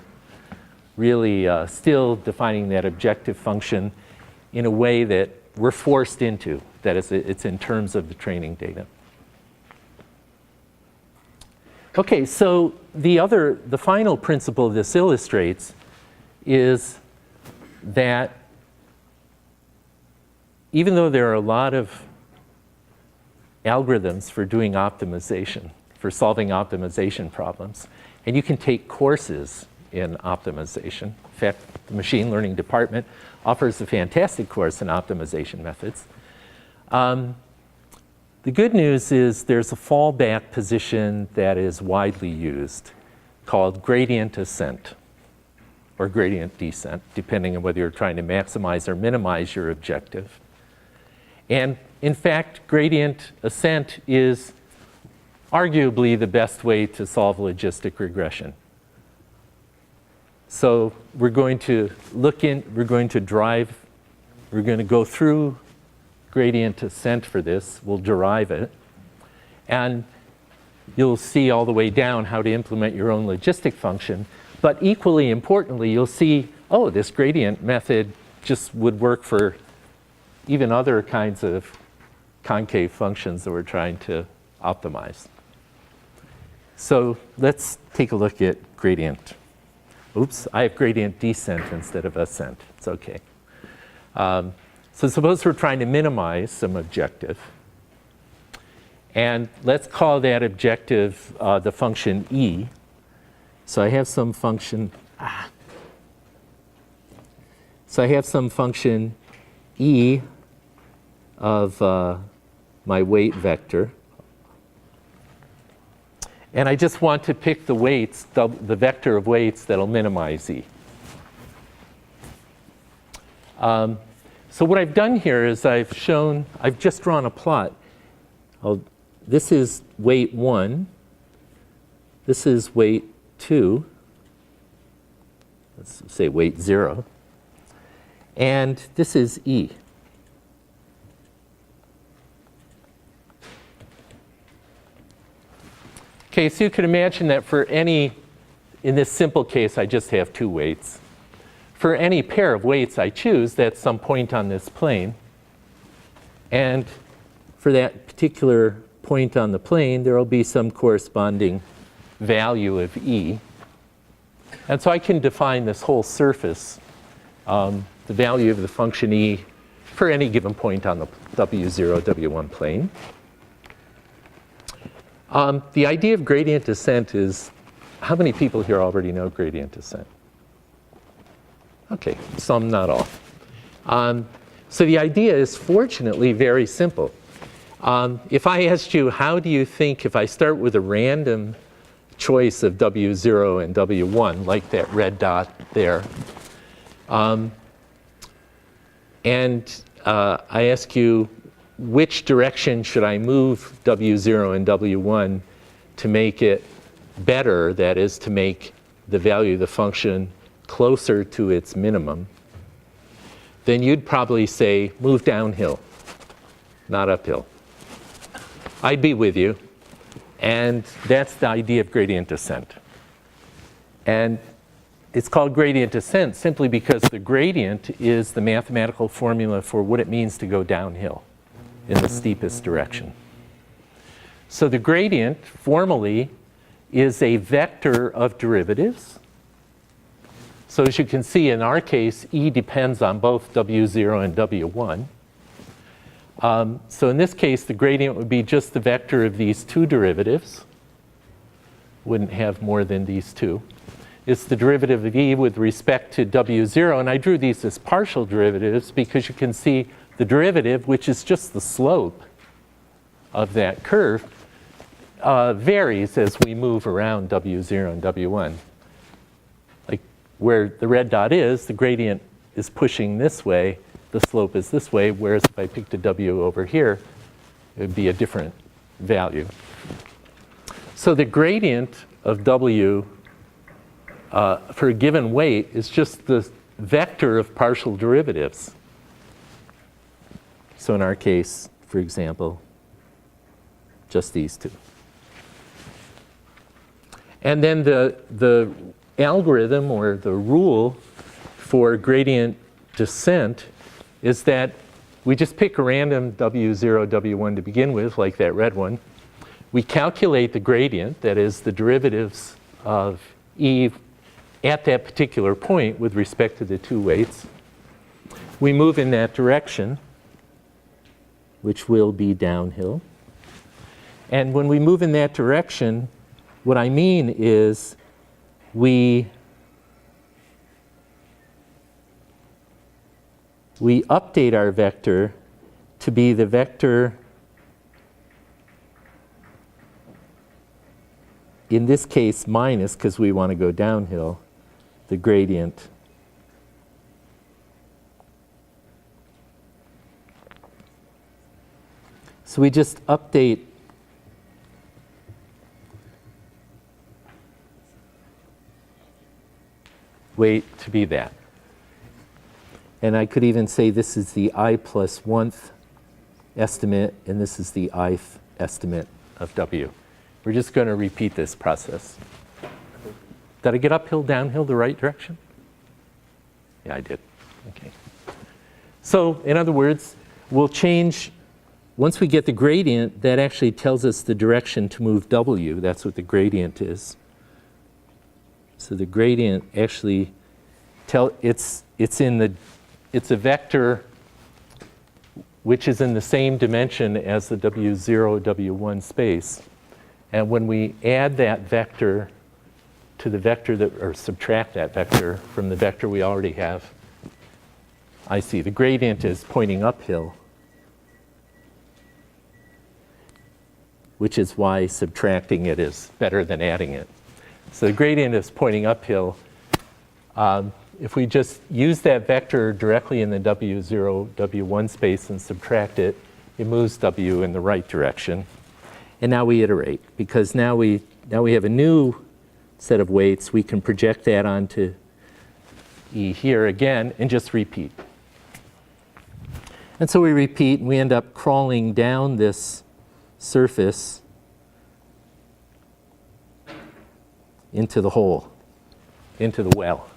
really still defining that objective function in a way that we're forced into, that is, it's in terms of the training data. Okay, so the final principle this illustrates is that even though there are a lot of algorithms for doing optimization, for solving optimization problems. And you can take courses in optimization. In fact, the machine learning department offers a fantastic course in optimization methods. The good news is there's a fallback position that is widely used called gradient ascent or gradient descent, depending on whether you're trying to maximize or minimize your objective. And in fact, gradient ascent is arguably the best way to solve logistic regression. So we're going to we're going to go through gradient ascent for this. We'll derive it. And you'll see all the way down how to implement your own logistic function. But equally importantly, you'll see, oh, this gradient method just would work for even other kinds of concave functions that we're trying to optimize. So let's take a look at gradient. Oops, I have gradient descent instead of ascent. It's okay. So suppose we're trying to minimize some objective. And let's call that objective the function e. So I have some function, So I have some function e of my weight vector. And I just want to pick the weights, the vector of weights that'll minimize e. So what I've done here is I've just drawn a plot. This is weight 1. This is weight 2. Let's say weight 0. And this is e. Okay, so you can imagine that for any, in this simple case, I just have 2 weights. For any pair of weights I choose, that's some point on this plane. And for that particular point on the plane, there will be some corresponding value of e. And so I can define this whole surface, the value of the function e, for any given point on the W0, W1 plane. The idea of gradient descent is, how many people here already know gradient descent? Okay, some, not all. So the idea is fortunately very simple. If I asked you, how do you think, if I start with a random choice of W0 and W1, like that red dot there, and I ask you, which direction should I move W0 and W1 to make it better, that is, to make the value of the function closer to its minimum, then you'd probably say, move downhill, not uphill. I'd be with you. And that's the idea of gradient descent. And it's called gradient descent simply because the gradient is the mathematical formula for what it means to go downhill in the steepest direction. So the gradient formally is a vector of derivatives. So as you can see, in our case, e depends on both W0 and W1. So in this case, the gradient would be just the vector of these 2 derivatives. Wouldn't have more than these 2. It's the derivative of e with respect to W0. And I drew these as partial derivatives because you can see the derivative, which is just the slope of that curve, varies as we move around W0 and W1. Like where the red dot is, the gradient is pushing this way, the slope is this way, whereas if I picked a W over here, it would be a different value. So the gradient of W for a given weight is just the vector of partial derivatives. So in our case, for example, just these 2. And then the algorithm or the rule for gradient descent is that we just pick a random W0, W1 to begin with, like that red one. We calculate the gradient, that is the derivatives of e at that particular point with respect to the 2 weights. We move in that direction, which will be downhill. And when we move in that direction, what I mean is we update our vector to be the vector, in this case minus, because we want to go downhill, the gradient so we just update weight to be that. And I could even say this is the I plus 1th estimate, and this is the ith estimate of W. We're just going to repeat this process. Did I get uphill, downhill, the right direction? Yeah, I did. Okay. So, in other words, we'll change, once we get the gradient, that actually tells us the direction to move W. That's what the gradient is. So the gradient actually it's a vector which is in the same dimension as the W0, W1 space. And when we add that vector to the vector that, or subtract that vector from the vector we already have, I see the gradient is pointing uphill, which is why subtracting it is better than adding it. So the gradient is pointing uphill. If we just use that vector directly in the W0, W1 space and subtract it, it moves W in the right direction. And now we iterate, because now we have a new set of weights. We can project that onto E here again and just repeat. And so we repeat, and we end up crawling down this surface into the hole, into the well.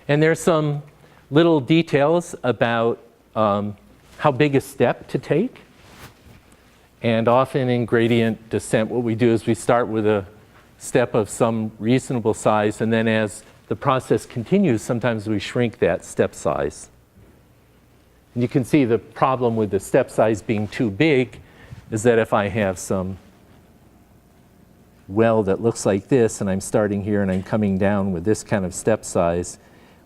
And there's some little details about how big a step to take. And often in gradient descent, what we do is we start with a step of some reasonable size, and then as the process continues, sometimes we shrink that step size. And you can see the problem with the step size being too big is that if I have some well that looks like this, and I'm starting here and I'm coming down with this kind of step size,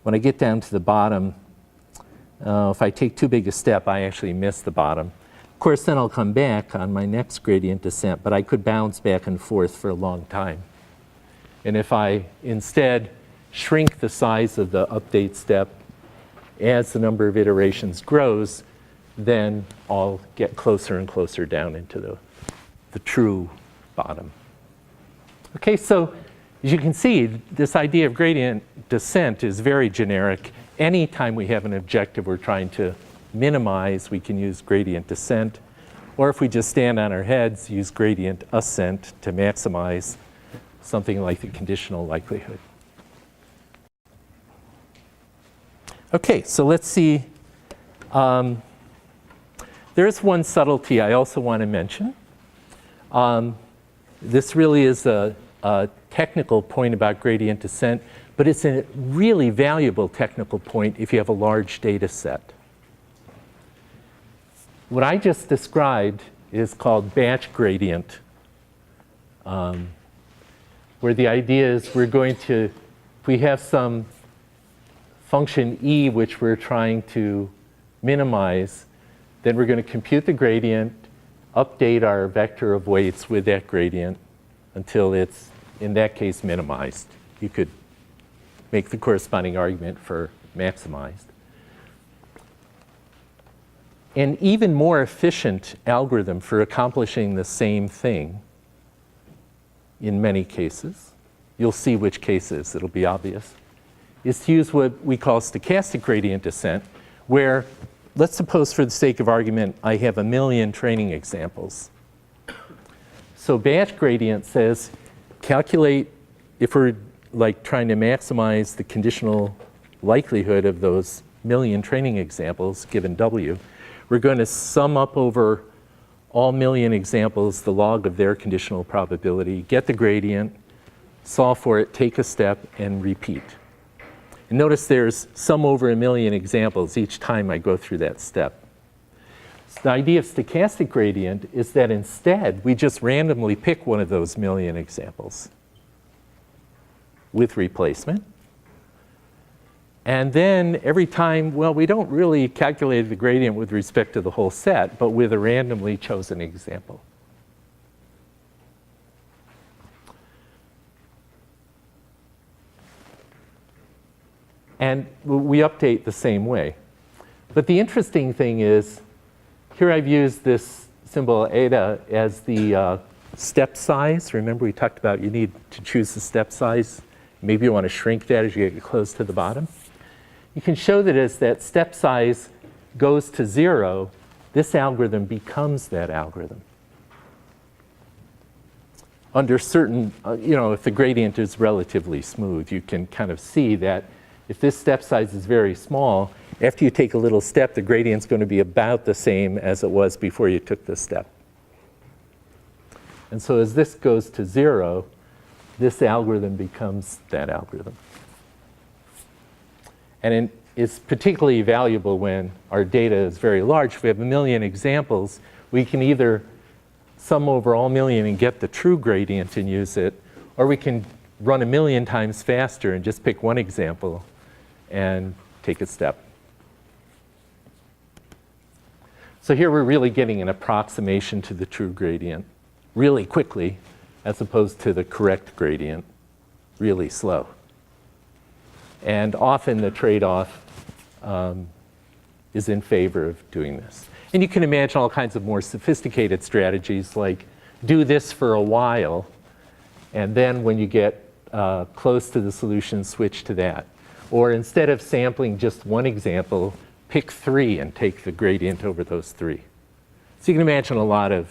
when I get down to the bottom, if I take too big a step, I actually miss the bottom. Of course, then I'll come back on my next gradient descent, but I could bounce back and forth for a long time. And if I instead shrink the size of the update step as the number of iterations grows, then I'll get closer and closer down into the true bottom. Okay, so as you can see, this idea of gradient descent is very generic. Anytime we have an objective we're trying to minimize, we can use gradient descent. Or if we just stand on our heads, use gradient ascent to maximize something like the conditional likelihood. Okay, so let's see. There's one subtlety I also want to mention. This really is a technical point about gradient descent, but it's a really valuable technical point if you have a large data set. What I just described is called batch gradient, where the idea is we're going to, if we have some function E which we're trying to minimize, then we're going to compute the gradient, update our vector of weights with that gradient until it's, in that case, minimized. You could make the corresponding argument for maximized. An even more efficient algorithm for accomplishing the same thing in many cases, you'll see which cases, it'll be obvious, is to use what we call stochastic gradient descent, where, let's suppose for the sake of argument, I have 1 million training examples. So batch gradient says, calculate, if we're like trying to maximize the conditional likelihood of those 1 million training examples given W, we're going to sum up over all 1 million examples the log of their conditional probability, get the gradient, solve for it, take a step, and repeat. And notice there's sum over 1 million examples each time I go through that step. the idea of stochastic gradient is that instead we just randomly pick one of those million examples with replacement. And then every time, well, we don't really calculate the gradient with respect to the whole set, but with a randomly chosen example. And we update the same way. But the interesting thing is, here I've used this symbol eta as the step size. Remember we talked about you need to choose the step size. Maybe you want to shrink that as you get close to the bottom. You can show that as that step size goes to 0, this algorithm becomes that algorithm. Under certain, if the gradient is relatively smooth, you can kind of see that if this step size is very small, after you take a little step, the gradient's going to be about the same as it was before you took the step. And so as this goes to 0, this algorithm becomes that algorithm. And it's particularly valuable when our data is very large. If we have 1 million examples, we can either sum over all million and get the true gradient and use it, or we can run 1 million times faster and just pick one example and take a step. So here we're really getting an approximation to the true gradient really quickly, as opposed to the correct gradient really slow. And often the trade-off is in favor of doing this. And you can imagine all kinds of more sophisticated strategies, like do this for a while, and then when you get close to the solution, switch to that. Or instead of sampling just one example, pick 3 and take the gradient over those 3. So you can imagine a lot of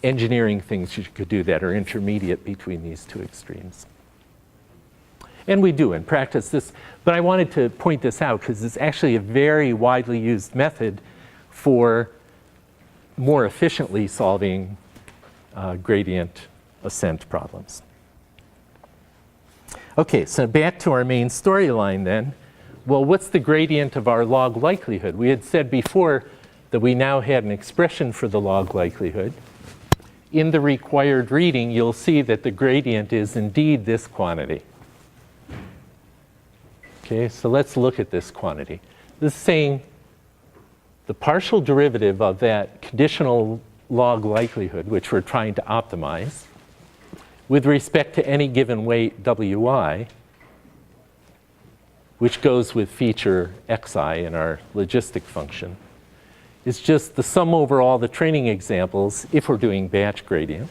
engineering things you could do that are intermediate between these two extremes. And we do in practice this, but I wanted to point this out because it's actually a very widely used method for more efficiently solving gradient ascent problems. Okay, so back to our main storyline then. Well, what's the gradient of our log likelihood? We had said before that we now had an expression for the log likelihood. In the required reading, you'll see that the gradient is indeed this quantity. Okay, so let's look at this quantity. This is saying the partial derivative of that conditional log likelihood, which we're trying to optimize, with respect to any given weight wi, which goes with feature xi in our logistic function, is just the sum over all the training examples, if we're doing batch gradient,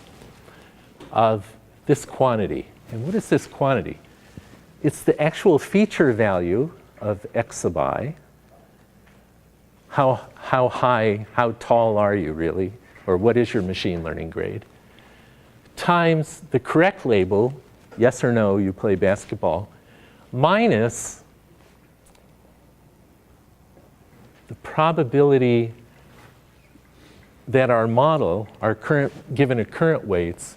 of this quantity. And what is this quantity? It's the actual feature value of x sub I. How high, how tall are you really? Or what is your machine learning grade? Times the correct label, yes or no, you play basketball, minus the probability that our model, our current, given a current weights,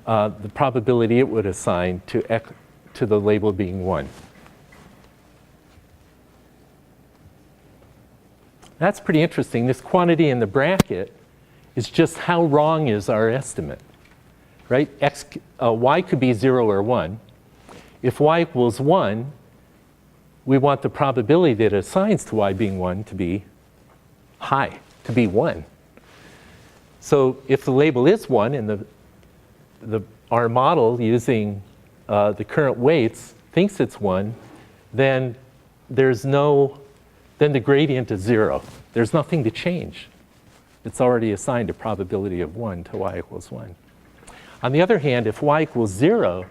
the probability it would assign to the label being 1. That's pretty interesting. This quantity in the bracket is just how wrong is our estimate, right? Y could be 0 or 1. If y equals 1, we want the probability that it assigns to y being 1 to be high, to be 1. So if the label is 1 and our model using the current weights thinks it's 1, then then the gradient is 0. There's nothing to change. It's already assigned a probability of 1 to y equals 1. On the other hand, if y equals 0,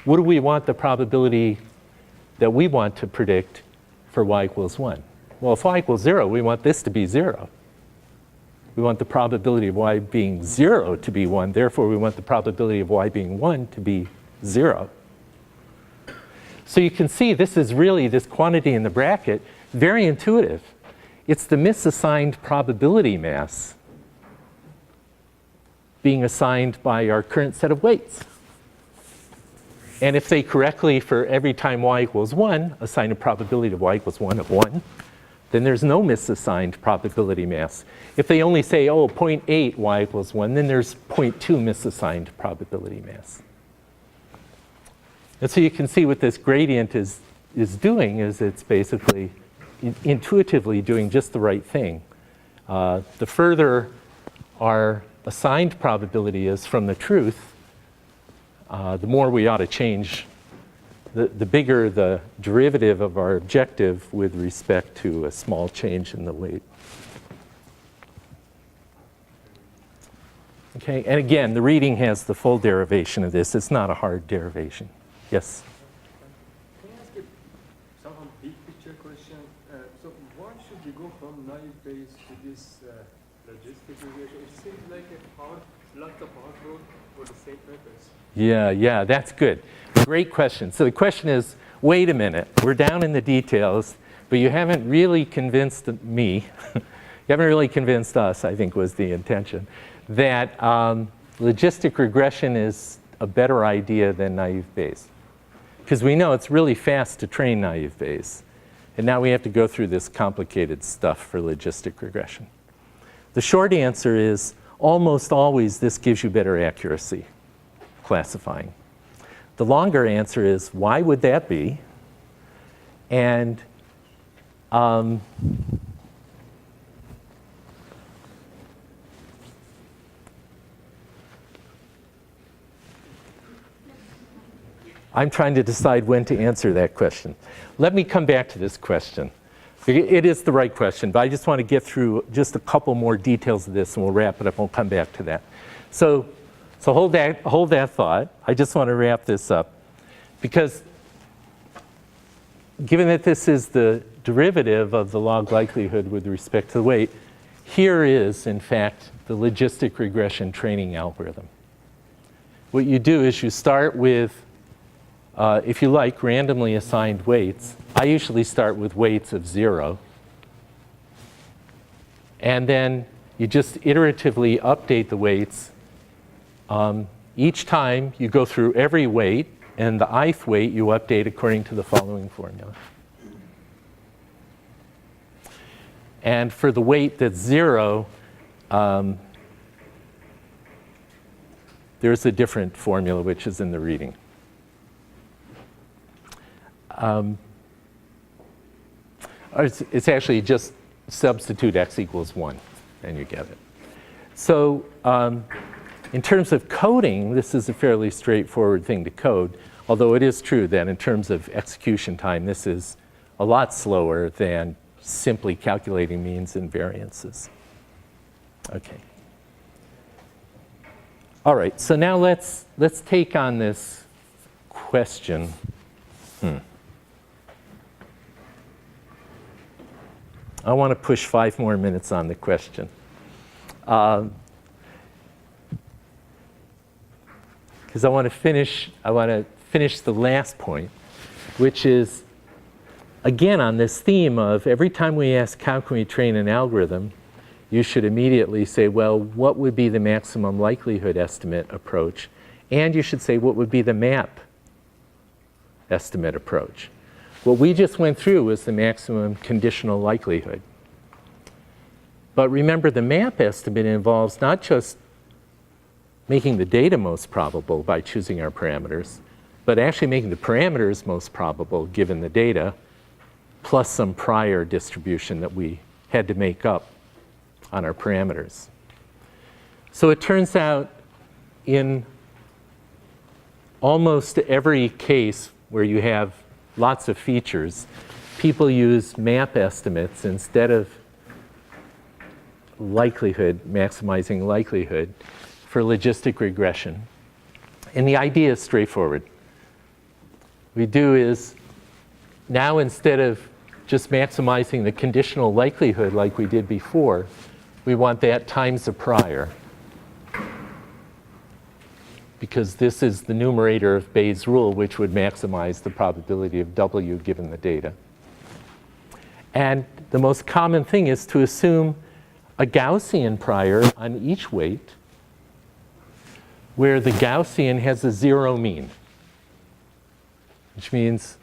what do we want the probability that we want to predict for y equals 1? Well, if y equals 0, we want this to be 0. We want the probability of y being 0 to be 1. Therefore, we want the probability of y being 1 to be 0. So you can see this is really, this quantity in the bracket, very intuitive. It's the misassigned probability mass being assigned by our current set of weights. And if they correctly, for every time y equals 1, assign a probability of y equals 1 of 1, then there's no misassigned probability mass. If they only say, oh, 0.8 y equals 1, then there's 0.2 misassigned probability mass. And so you can see what this gradient is doing is it's basically intuitively doing just the right thing. The further our assigned probability is from the truth, the more we ought to change, the bigger the derivative of our objective with respect to a small change in the weight. Okay, and again, the reading has the full derivation of this. It's not a hard derivation. Yes?
Can I ask you some big picture question? So why should we go from naive Bayes to this logistic regression? It seems like lots of hard work for the same purpose.
Yeah, that's good. Great question. So the question is, wait a minute, we're down in the details, but you haven't really convinced me, you haven't really convinced us, I think was the intention, that logistic regression is a better idea than naive Bayes. Because we know it's really fast to train naive Bayes. And now we have to go through this complicated stuff for logistic regression. The short answer is almost always this gives you better accuracy classifying. The longer answer is why would that be? And I'm trying to decide when to answer that question. Let me come back to this question. It is the right question, but I just want to get through just a couple more details of this and we'll wrap it up and we'll come back to that. So hold that thought. I just want to wrap this up because given that this is the derivative of the log likelihood with respect to the weight, here is, in fact, the logistic regression training algorithm. What you do is you start with, if you like, randomly assigned weights. I usually start with weights of 0. And then you just iteratively update the weights. Each time you go through every weight, and the ith weight you update according to the following formula. And for the weight that's 0, there's a different formula which is in the reading. It's actually just substitute x equals 1, and you get it. So in terms of coding, this is a fairly straightforward thing to code, although it is true that in terms of execution time, this is a lot slower than simply calculating means and variances. Okay. All right, so now let's take on this question. I want to push 5 more minutes on the question. Because I want to finish the last point, which is, again, on this theme of every time we ask how can we train an algorithm, you should immediately say, well, what would be the maximum likelihood estimate approach? And you should say, what would be the map estimate approach? What we just went through was the maximum conditional likelihood. But remember, the map estimate involves not just making the data most probable by choosing our parameters, but actually making the parameters most probable given the data, plus some prior distribution that we had to make up on our parameters. So it turns out in almost every case where you have lots of features, people use map estimates instead of likelihood, maximizing likelihood, for logistic regression. And the idea is straightforward. What we do is, now instead of just maximizing the conditional likelihood like we did before, we want that times the prior. Because this is the numerator of Bayes' rule, which would maximize the probability of W given the data. And the most common thing is to assume a Gaussian prior on each weight, where the Gaussian has a 0 mean, which means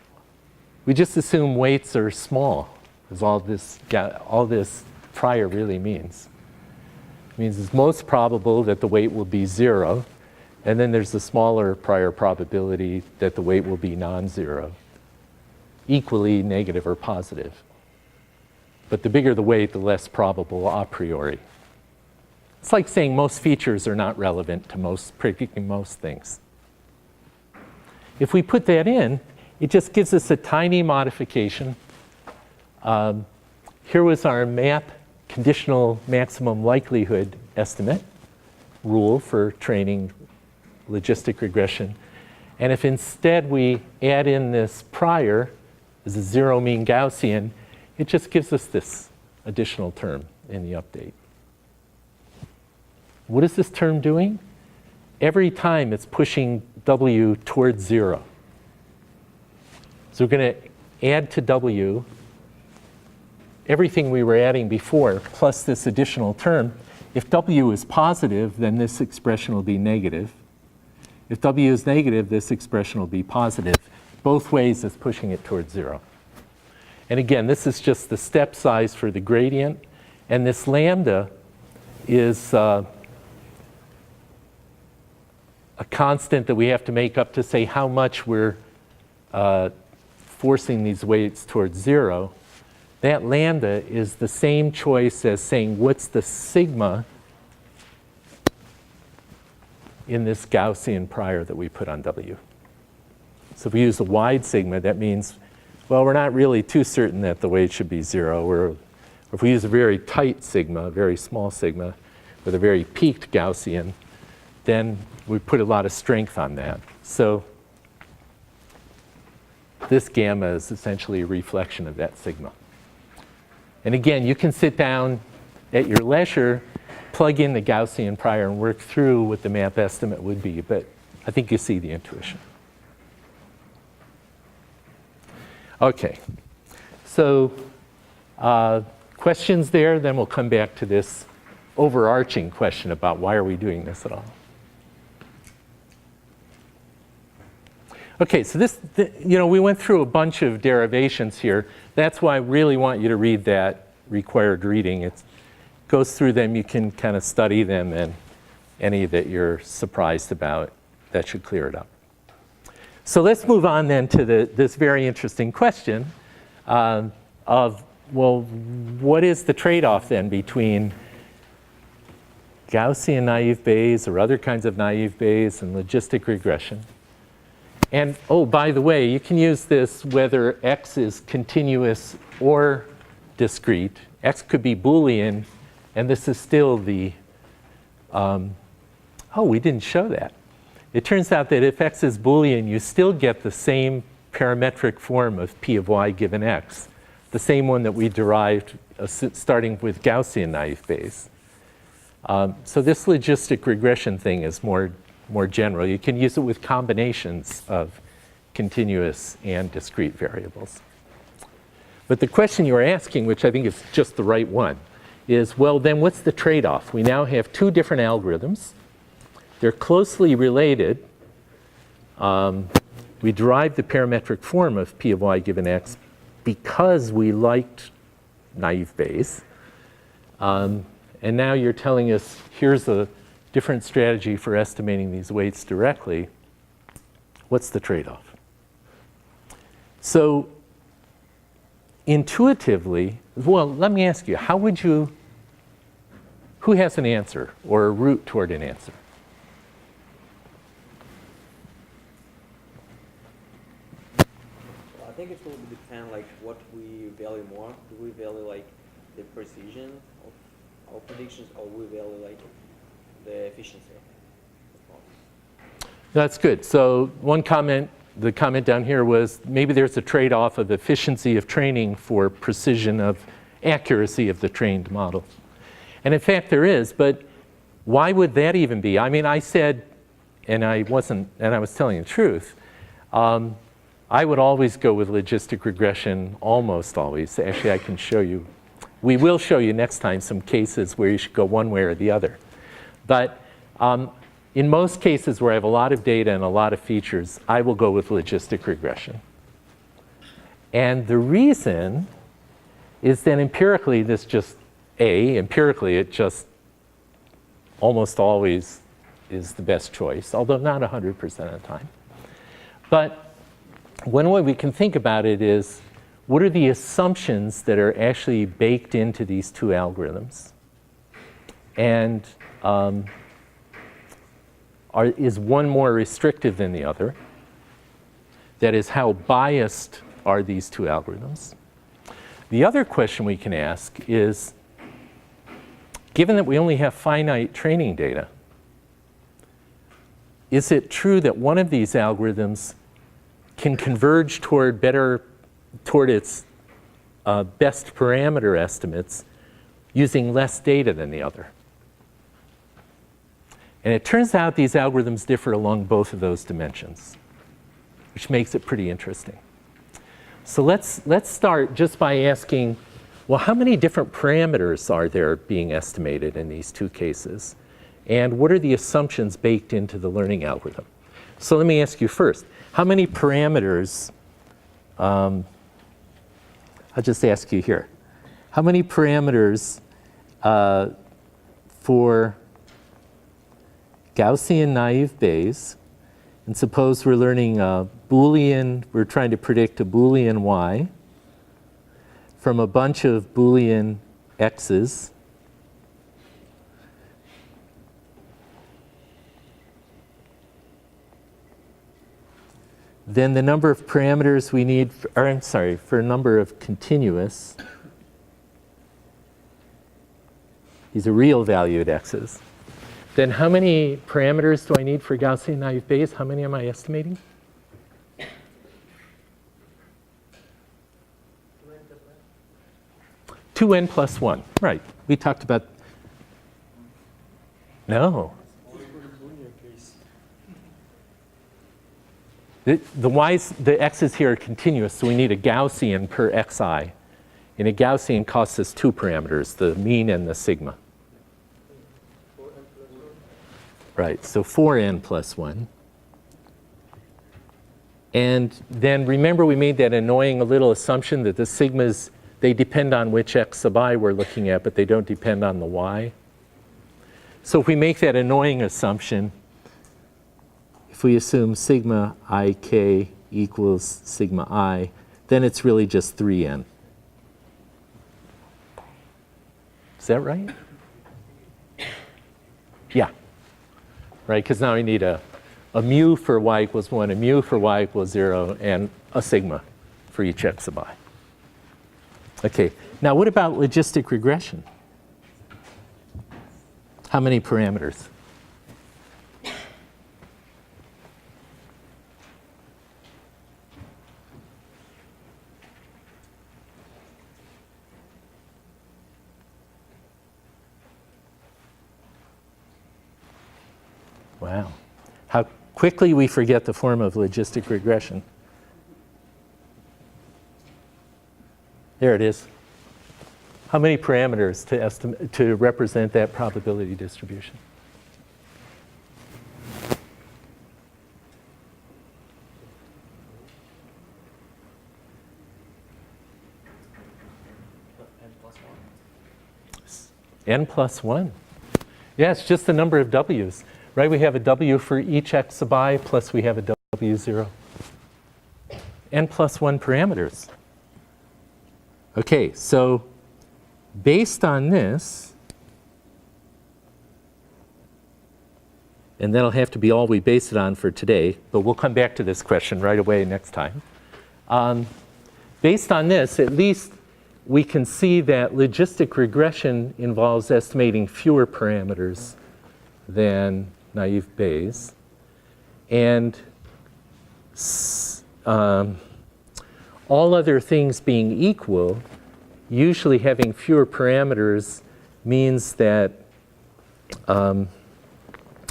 we just assume weights are small. is all this prior really means. It means it's most probable that the weight will be 0, and then there's a smaller prior probability that the weight will be non-zero, equally negative or positive. But the bigger the weight, the less probable a priori. It's like saying most features are not relevant to predicting most things. If we put that in, it just gives us a tiny modification. Here was our map conditional maximum likelihood estimate rule for training logistic regression. And if instead we add in this prior as a zero mean Gaussian, it just gives us this additional term in the update. What is this term doing? Every time it's pushing W towards 0. So we're going to add to W everything we were adding before, plus this additional term. If W is positive, then this expression will be negative. If W is negative, this expression will be positive. Both ways it's pushing it towards 0. And again, this is just the step size for the gradient. And this lambda is a constant that we have to make up to say how much we're forcing these weights towards 0. That lambda is the same choice as saying what's the sigma in this Gaussian prior that we put on W. So if we use a wide sigma, that means, well, we're not really too certain that the weight should be 0. Or if we use a very tight sigma, a very small sigma, with a very peaked Gaussian, then we put a lot of strength on that. So this gamma is essentially a reflection of that sigma. And again, you can sit down at your leisure, plug in the Gaussian prior, and work through what the map estimate would be. But I think you see the intuition. OK. So questions there? Then we'll come back to this overarching question about why are we doing this at all. OK, so we went through a bunch of derivations here. That's why I really want you to read that required reading. It goes through them. You can kind of study them, and any that you're surprised about, that should clear it up. So let's move on then to this very interesting question of, well, what is the trade-off then between Gaussian naive Bayes or other kinds of naive Bayes and logistic regression? And oh, by the way, you can use this whether x is continuous or discrete. X could be Boolean, and this is still the, oh, we didn't show that. It turns out that if x is Boolean, you still get the same parametric form of P of y given x, the same one that we derived starting with Gaussian naive Bayes. So this logistic regression thing is more general. You can use it with combinations of continuous and discrete variables. But the question you're asking, which I think is just the right one, is, well, then what's the trade-off? We now have two different algorithms. They're closely related. We derived the parametric form of P of y given x because we liked naive Bayes. And now you're telling us here's a different strategy for estimating these weights directly. What's the trade-off? So intuitively, well, let me ask you, who has an answer or a route toward an answer?
I think it will depend like what we value more. Do we value like the precision of our predictions, or we value like the efficiency?
That's good. So one comment, the comment down here was maybe there's a trade-off of efficiency of training for precision of accuracy of the trained model. And in fact there is, but why would that even be? I mean, I said, and I was telling the truth, I would always go with logistic regression, almost always. Actually, I can show you. We will show you next time some cases where you should go one way or the other. But in most cases where I have a lot of data and a lot of features, I will go with logistic regression. And the reason is that empirically this just empirically it just almost always is the best choice, although not 100% of the time. But one way we can think about it is, what are the assumptions that are actually baked into these two algorithms? And is one more restrictive than the other? That is, how biased are these two algorithms? The other question we can ask is, given that we only have finite training data, is it true that one of these algorithms can converge toward its best parameter estimates using less data than the other? And it turns out these algorithms differ along both of those dimensions, which makes it pretty interesting. So let's start just by asking, well, how many different parameters are there being estimated in these two cases? And what are the assumptions baked into the learning algorithm? So let me ask you first, how many parameters, I'll just ask you here, how many parameters for Gaussian naive Bayes, and suppose we're learning a Boolean, we're trying to predict a Boolean y from a bunch of Boolean x's. Then the number of parameters we need, for a number of continuous, these are real valued x's. Then how many parameters do I need for Gaussian naive Bayes? How many am I estimating? 2n plus 1, right. We talked about, no. The x's here are continuous, so we need a Gaussian per xi. And a Gaussian costs us two parameters, the mean and the sigma. Right, so 4n plus 1. And then remember we made that annoying little assumption that the sigmas, they depend on which x sub I we're looking at, but they don't depend on the y. So if we make that annoying assumption, if we assume sigma ik equals sigma I, then it's really just 3n. Is that right? Yeah. Right, because now we need a mu for y equals 1, a mu for y equals 0, and a sigma for each x sub I. Okay, now what about logistic regression? How many parameters? Wow. How quickly we forget the form of logistic regression. There it is. How many parameters to represent that probability distribution? N plus 1. Yeah, it's just the number of w's. Right, we have a w for each x sub I, plus we have a w0. N plus 1 parameters. Okay, so based on this, and that'll have to be all we base it on for today, but we'll come back to this question right away next time. Based on this, at least we can see that logistic regression involves estimating fewer parameters than naive Bayes. And all other things being equal, usually having fewer parameters means that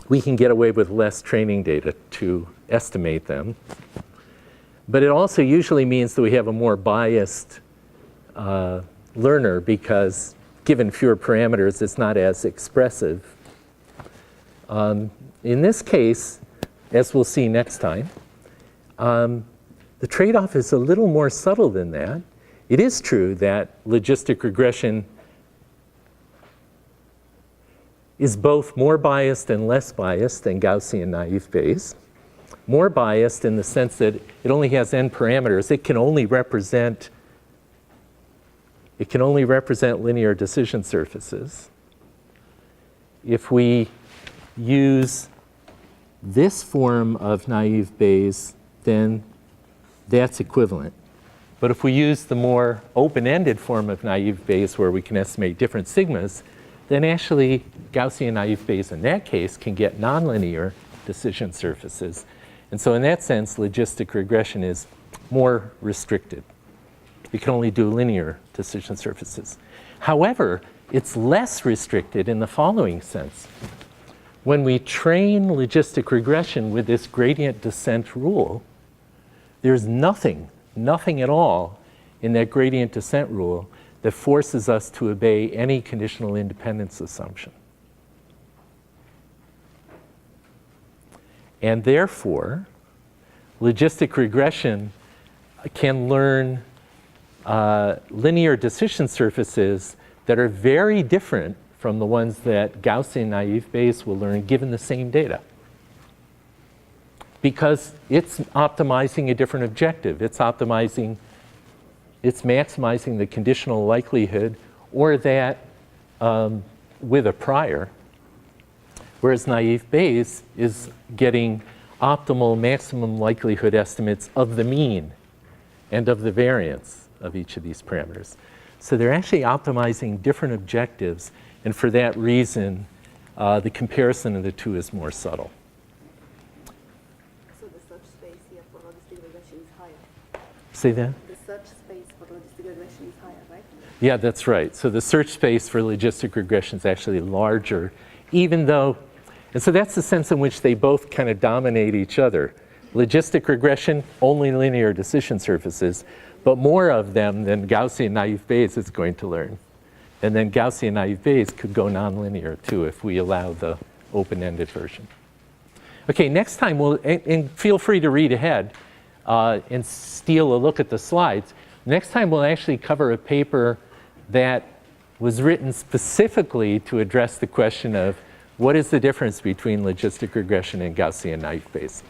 we can get away with less training data to estimate them. But it also usually means that we have a more biased learner, because given fewer parameters, it's not as expressive. In this case, as we'll see next time, the trade-off is a little more subtle than that. it is true that logistic regression is both more biased and less biased than Gaussian naive Bayes. More biased in the sense that it only has n parameters. It can only represent linear decision surfaces. If we use this form of naive Bayes, then that's equivalent. But if we use the more open-ended form of naive Bayes where we can estimate different sigmas, then actually Gaussian naive Bayes in that case can get nonlinear decision surfaces. And so in that sense, logistic regression is more restricted. You can only do linear decision surfaces. However, it's less restricted in the following sense. When we train logistic regression with this gradient descent rule, there's nothing at all in that gradient descent rule that forces us to obey any conditional independence assumption. And therefore, logistic regression can learn linear decision surfaces that are very different from the ones that Gaussian naive Bayes will learn given the same data. Because it's optimizing a different objective. It's maximizing the conditional likelihood or that with a prior. Whereas naive Bayes is getting optimal maximum likelihood estimates of the mean and of the variance of each of these parameters. So they're actually optimizing different objectives, and for that reason, the comparison of the two is more subtle.
So the search space here for logistic regression is higher.
Say that?
The search space for logistic regression is higher, right?
Yeah, that's right. So the search space for logistic regression is actually larger, even though, and so that's the sense in which they both kind of dominate each other. Logistic regression, only linear decision surfaces, but more of them than Gaussian naive Bayes is going to learn. And then Gaussian naive Bayes could go nonlinear too if we allow the open-ended version. Okay, next time and feel free to read ahead and steal a look at the slides. Next time we'll actually cover a paper that was written specifically to address the question of what is the difference between logistic regression and Gaussian naive Bayes.